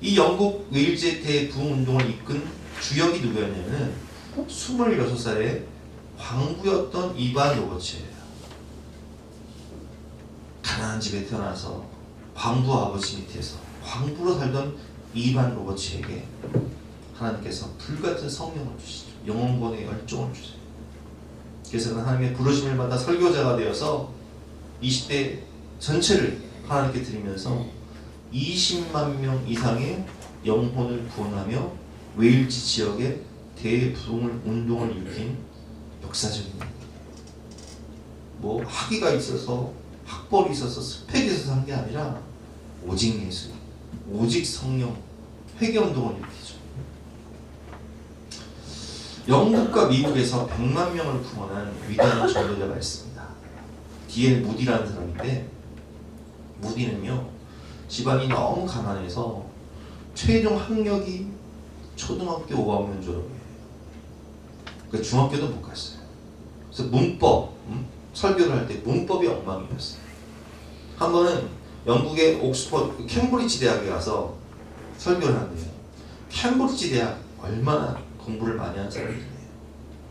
이 영국 웨일즈의 대부흥운동을 이끈 주역이 누구였냐면 26살의 광부였던 이반 로버츠예요. 가난한 집에 태어나서 광부 아버지 밑에서 광부로 살던 이반 로버츠에게 하나님께서 불같은 성령을 주시죠. 영혼권의 열정을 주세요. 그래서 그는 하나님의 부르심을 받아 설교자가 되어서 20대 전체를 하나님께 드리면서 20만 명 이상의 영혼을 구원하며 웨일즈 지역에 대부흥 운동을 일으킨 역사적인, 뭐 학위가 있어서 학벌이 있어서 스펙이 있어서 한 게 아니라 오직 예수, 오직 성령, 회개운동을 일으키죠. 영국과 미국에서 100만 명을 구원한 위대한 전도자가 있습니다. D.L. 무디라는 사람인데, 무디는요, 집안이 너무 가난해서 최종 학력이 초등학교 5학년 졸업이에요. 그 중학교도 못 갔어요. 그래서 문법, 설교를 할 때 문법이 엉망이었어요. 한 번은 영국의 옥스퍼드, 캠브리지 대학에 가서 설교를 하는데요. 캠브리지 대학 얼마나 공부를 많이 한 사람들이에요.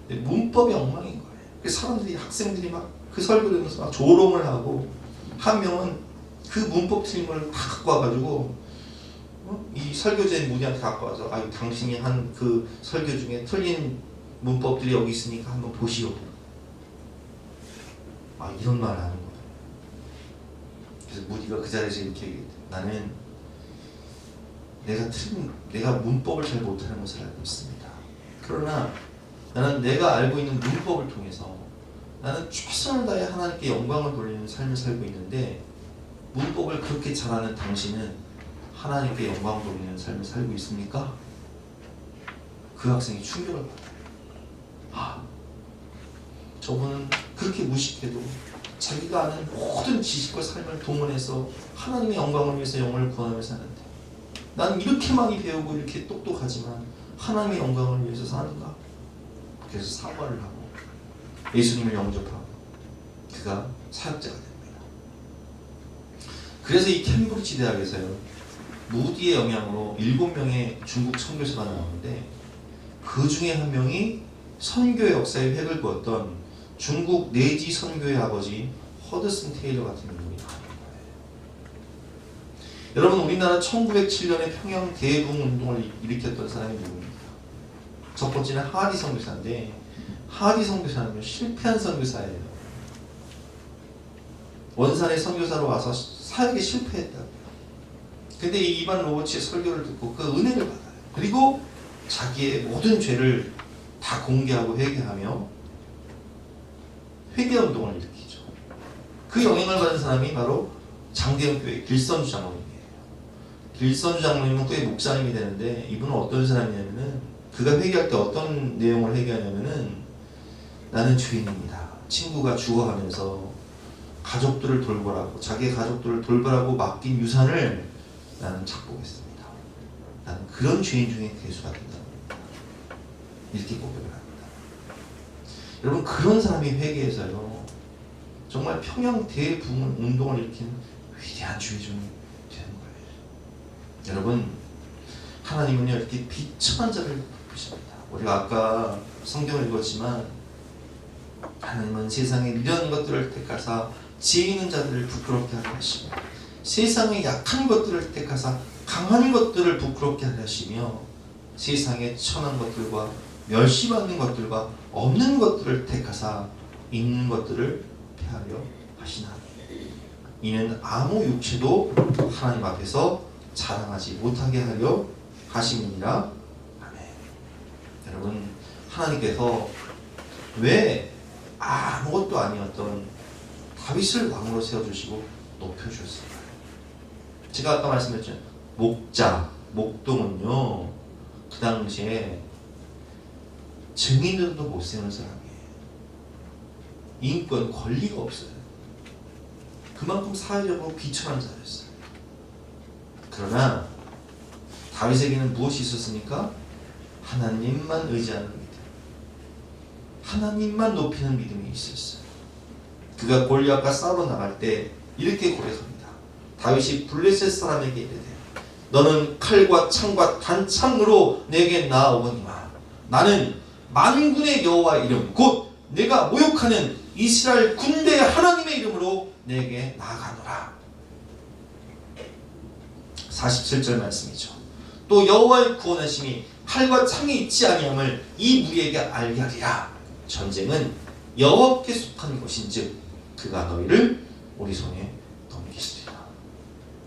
근데 문법이 엉망인 거예요. 그래서 사람들이, 학생들이 막 그 설교를 하면서 막 조롱을 하고, 한 명은 그 문법 틀린 걸 다 갖고 와가지고 이 설교자인 무디한테 갖고 와서, 아, 당신이 한 그 설교 중에 틀린 문법들이 여기 있으니까 한번 보시오. 아, 이런 말을 하는 거예요. 그래서 무디가 그 자리에서 이렇게 얘기했대요. 나는 내가 문법을 잘 못하는 것을 알고 있습니다. 그러나 나는 내가 알고 있는 문법을 통해서 나는 최선을 다해 하나님께 영광을 돌리는 삶을 살고 있는데 문법을 그렇게 잘하는 당신은 하나님께 영광 돌리는 삶을 살고 있습니까? 그 학생이 충격을 받아요. 저분은 그렇게 무식해도 자기가 아는 모든 지식과 삶을 동원해서 하나님의 영광을 위해서 영혼을 구하며 사는데 나는 이렇게 많이 배우고 이렇게 똑똑하지만 하나님의 영광을 위해서 사는가? 그래서 사과를 하고 예수님을 영접하고 그가 사역자가 됩니다. 그래서 이 캠브리지 대학에서요, 무디의 영향으로 7명의 중국 선교사가 나오는데 그 중에 한 명이 선교 역사의 획을 그었던 중국 내지 선교의 아버지 허드슨 테일러 같은 인물이 나오는 거예요. 여러분, 우리나라 1907년에 평양 대붕 운동을 일으켰던 사람이 누구입니까? 첫 번째는 하디 선교사인데 하디 선교사는 실패한 선교사예요. 원산의 선교사로 와서 사역에 실패했다고요. 근데 이 이반 로버츠의 설교를 듣고 그 은혜를 받아요. 그리고 자기의 모든 죄를 다 공개하고 회개하며 회개 운동을 일으키죠. 그 영향을 받은 사람이 바로 장대현 교회 길선주 장로님이에요. 길선주 장로님은 그의 목사님이 되는데 이분은 어떤 사람이냐면은 그가 회개할 때 어떤 내용을 회개하냐면은 나는 죄인입니다. 친구가 죽어가면서 가족들을 돌보라고 자기의 가족들을 돌보라고 맡긴 유산을 나는 착복했습니다. 나는 그런 죄인 중에 괴수가 된다. 이렇게 고백을 합니다. 여러분, 그런 사람이 회개해서요 정말 평양 대붕 운동을 일으킨 위대한 주의종이 되는 거예요. 여러분, 하나님은요 이렇게 비천한 자를 보십니다. 우리가 아까 성경을 읽었지만 하나님은 세상에 이런 것들을 택하사 지혜 있는 자들을 부끄럽게 하려 하시며 세상에 약한 것들을 택하사 강한 것들을 부끄럽게 하려 하시며 세상에 천한 것들과 멸시받는 것들과 없는 것들을 택하사 있는 것들을 폐하려 하시나. 이는 아무 육체도 하나님 앞에서 자랑하지 못하게 하려 하심이니라. 아멘. 여러분, 하나님께서 왜 아무것도 아니었던 다윗을 왕으로 세워주시고 높여주셨을까요? 제가 아까 말씀드렸죠. 목동은요 그 당시에 증인으로도 못 세우는 사람이에요. 인권, 권리가 없어요. 그만큼 사회적으로 비천한 자였어요. 그러나 다윗에게는 무엇이 있었습니까? 하나님만 의지하는 믿음, 하나님만 높이는 믿음이 있었어요. 그가 골리앗과 싸우러 나갈 때 이렇게 고백합니다. 다윗이 블레셋 사람에게 이르되 너는 칼과 창과 단창으로 내게 나아오거니와 나는 만군의 여호와의 이름 곧 내가 모욕하는 이스라엘 군대의 하나님의 이름으로 내게 나아가노라. 47절 말씀이죠. 또 여호와의 구원하심이 칼과 창이 있지 아니함을 이 무리에게 알게 하리라. 전쟁은 여호와께 속한 것인즉 그가 너희를 우리 손에 넘기시리라.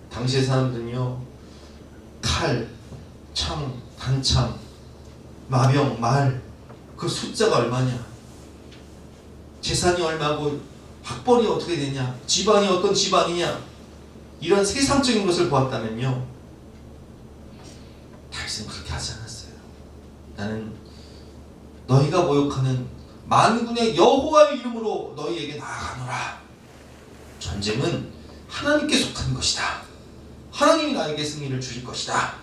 당시의 사람들은요 칼, 창, 단창, 마병, 말 그 숫자가 얼마냐, 재산이 얼마고 학벌이 어떻게 되냐, 집안이 어떤 집안이냐, 이런 세상적인 것을 보았다면요 다윗은 그렇게 하지 않았어요. 나는 너희가 모욕하는 만군의 여호와의 이름으로 너희에게 나아가노라. 전쟁은 하나님께 속한 것이다. 하나님이 나에게 승리를 주실 것이다.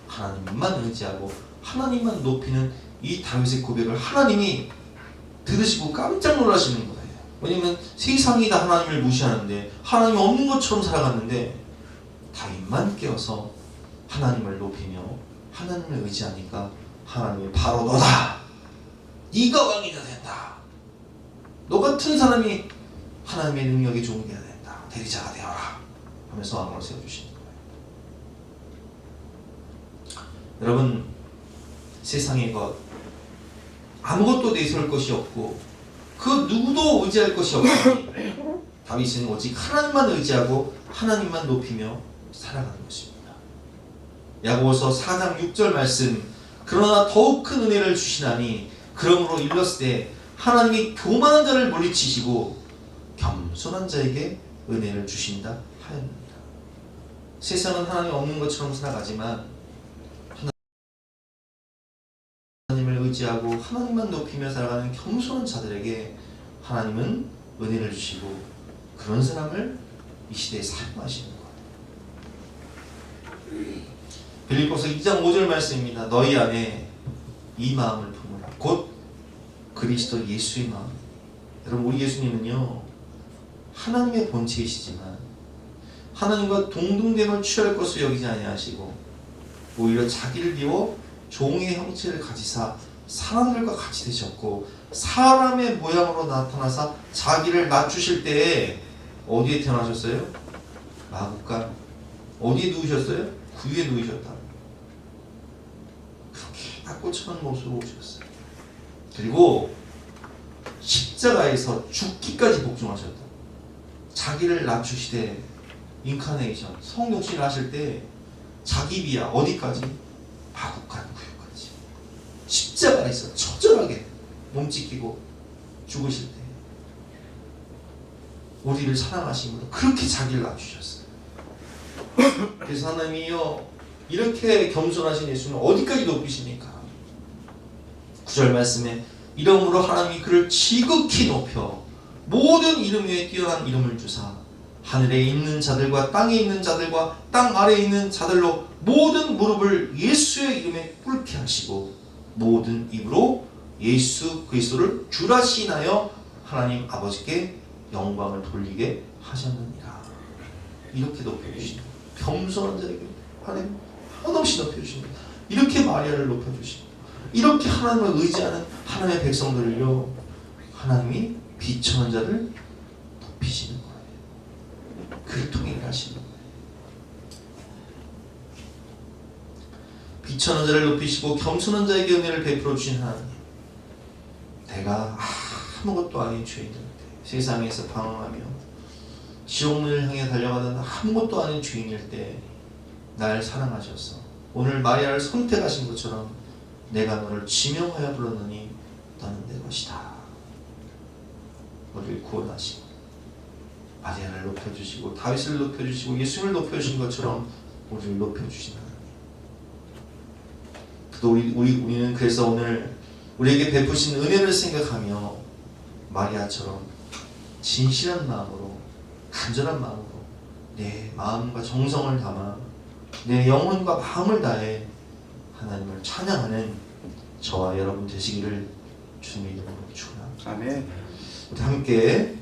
하나님만 의지하고 하나님만 높이는 이 다윗의 고백을 하나님이 들으시고 깜짝 놀라시는 거예요. 왜냐면 세상이 다 하나님을 무시하는데 하나님이 없는 것처럼 살아갔는데 다윗만 깨어서 하나님을 높이며 하나님을 의지하니까 하나님이 바로 너다. 네가 왕이 되어야 된다. 너 같은 사람이 하나님의 능력이 좋은 게 되어야 된다. 대리자가 되어라 하면서 왕으로 세워주시는 거예요. 여러분, 세상에 아무것도 내세울 것이 없고 그 누구도 의지할 것이 없으니 다윗은 오직 하나님만 의지하고 하나님만 높이며 살아가는 것입니다. 야고보서 4장 6절 말씀, 그러나 더욱 큰 은혜를 주시나니 그러므로 일렀을 때 하나님이 교만한 자를 물리치시고 겸손한 자에게 은혜를 주신다 하였느니라. 세상은 하나님 없는 것처럼 살아가지만 하나님을 의지하고 하나님만 높이며 살아가는 겸손한 자들에게 하나님은 은혜를 주시고 그런 사람을 이 시대에 사용하시는 거예요. 빌립보서 2장 5절 말씀입니다. 너희 안에 이 마음을 품으라. 곧 그리스도 예수의 마음. 여러분, 우리 예수님은요 하나님의 본체이시지만 하나님과 동등됨을 취할 것을 여기지 아니하시고 오히려 자기를 비워 종의 형체를 가지사 사람들과 같이 되셨고 사람의 모양으로 나타나사 자기를 낮추실 때에 어디에 태어나셨어요? 마구간. 어디에 누우셨어요? 구유에 누우셨다. 그렇게 낙고처럼 모습으로 오셨어요. 그리고 십자가에서 죽기까지 복종하셨다. 자기를 낮추시되 인카네이션, 성육신을 하실 때 자기 비하 어디까지? 마구간 구유까지. 십자가에서 처절하게 몸찢기고 죽으실 때 우리를 사랑하심으로 그렇게 자기를 낮추셨어요. 그래서 하나님이요 이렇게 겸손하신 예수는 어디까지 높이십니까? 9절 말씀에 이름으로 하나님이 그를 지극히 높여 모든 이름 위에 뛰어난 이름을 주사 하늘에 있는 자들과 땅에 있는 자들과 땅 아래에 있는 자들로 모든 무릎을 예수의 이름에 꿇게 하시고 모든 입으로 예수 그리스도를 주라 시인하여 하나님 아버지께 영광을 돌리게 하셨느니라. 이렇게 높여주시는 겸손한 자에게 하나님 한없이 높여주십니다. 이렇게 마리아를 높여주십니다. 이렇게 하나님을 의지하는 하나님의 백성들을요 하나님이 비천한 자를 높이시는 거예요. 그를 통해 일하시는 거예요. 비천한 자를 높이시고 겸손한 자에게 은혜를 베풀어 주신 하나님, 내가 아무것도 아닌 죄인들 세상에서 방황하며 지옥문을 향해 달려가는 아무것도 아닌 죄인일 때 날 사랑하셔서 오늘 마리아를 선택하신 것처럼 내가 너를 지명하여 불렀느니 너는 내 것이다. 우리를 구원하시고 마리아를 높여주시고 다윗을 높여주시고 예수님을 높여주신 것처럼 우리를 높여주신 하나님. 우리는 그래서 오늘 우리에게 베푸신 은혜를 생각하며 마리아처럼 진실한 마음으로 간절한 마음으로 내 마음과 정성을 담아 내 영혼과 마음을 다해 하나님을 찬양하는 저와 여러분 되시기를 주님의 이름으로 축원합니다. 아멘. 우리 함께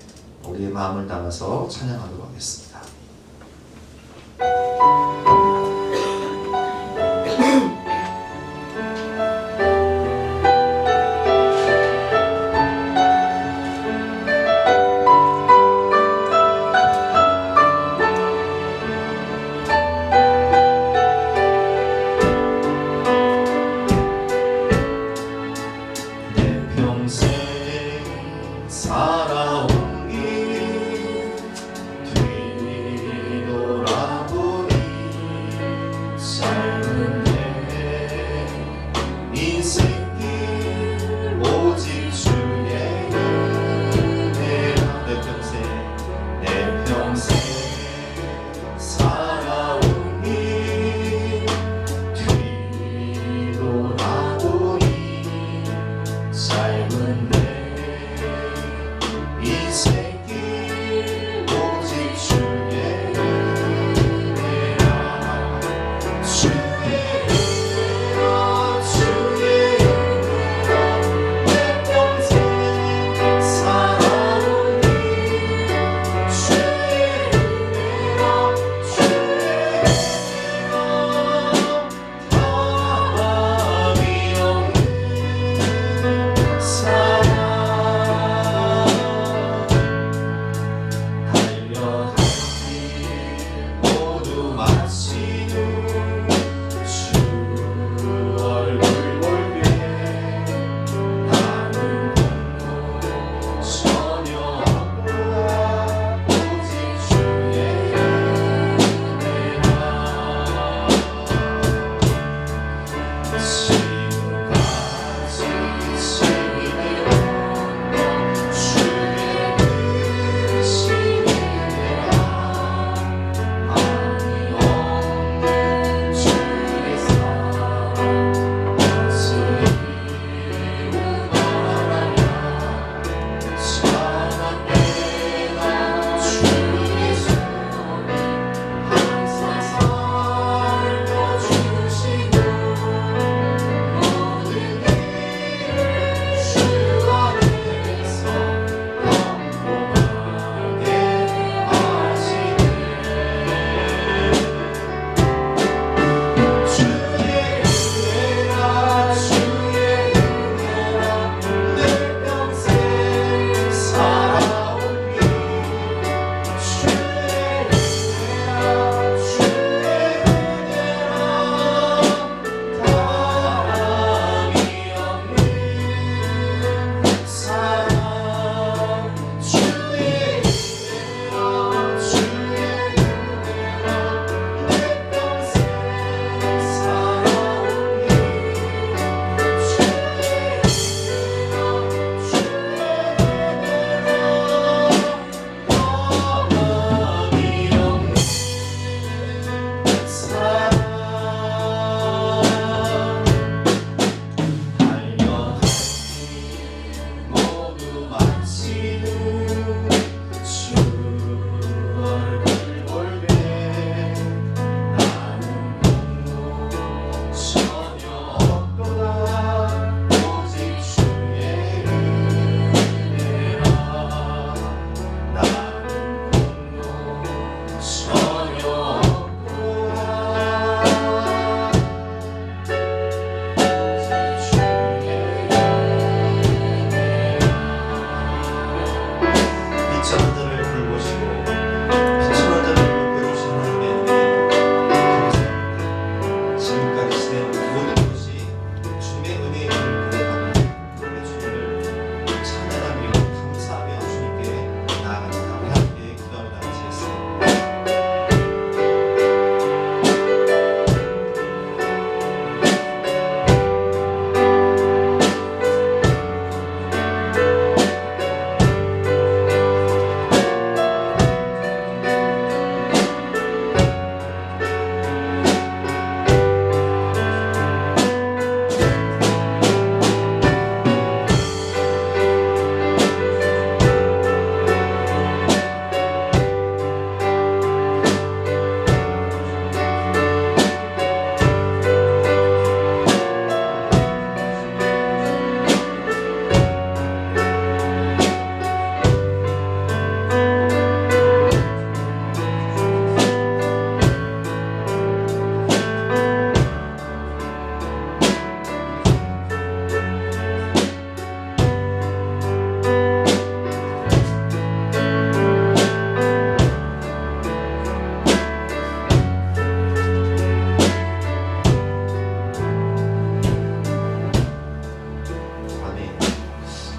우리의 마음을 담아서 찬양하도록 하겠습니다. 살아온 길 뒤돌아보니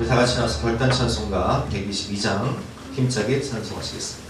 우리 다 같이 나와서 결단 찬송가 122장 힘차게 찬송하시겠습니다.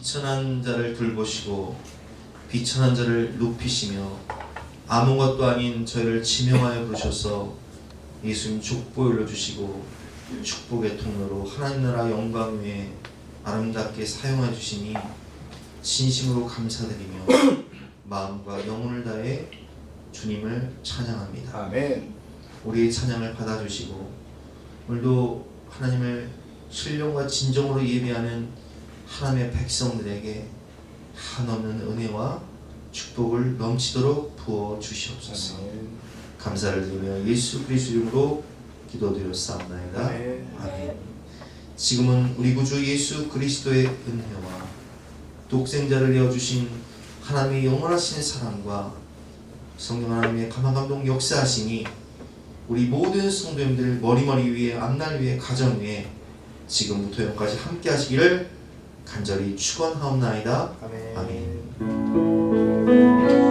비천한 자를 돌보시고 비천한 자를 높이시며 아무것도 아닌 저희를 지명하여 부르셔서 예수님 족보 올려주시고 축복의 통로로 하나님 나라 영광 위에 아름답게 사용해 주시니 진심으로 감사드리며 마음과 영혼을 다해 주님을 찬양합니다. 아멘. 우리의 찬양을 받아주시고 오늘도 하나님을 신령과 진정으로 예배하는 하나님의 백성들에게 한없는 은혜와 축복을 넘치도록 부어 주시옵소서. 아멘. 감사를 드리며 예수 그리스도 이름으로 기도드렸사옵나이다. 아멘. 아멘. 지금은 우리 구주 예수 그리스도의 은혜와 독생자를 내어주신 하나님의 영원하신 사랑과 성령 하나님의 감화감동 역사하시니 우리 모든 성도님들 머리머리 위에 앞날 위에 가정 위에 지금부터 영까지 함께 하시기를 간절히 축원하옵나이다. 아멘. 아멘.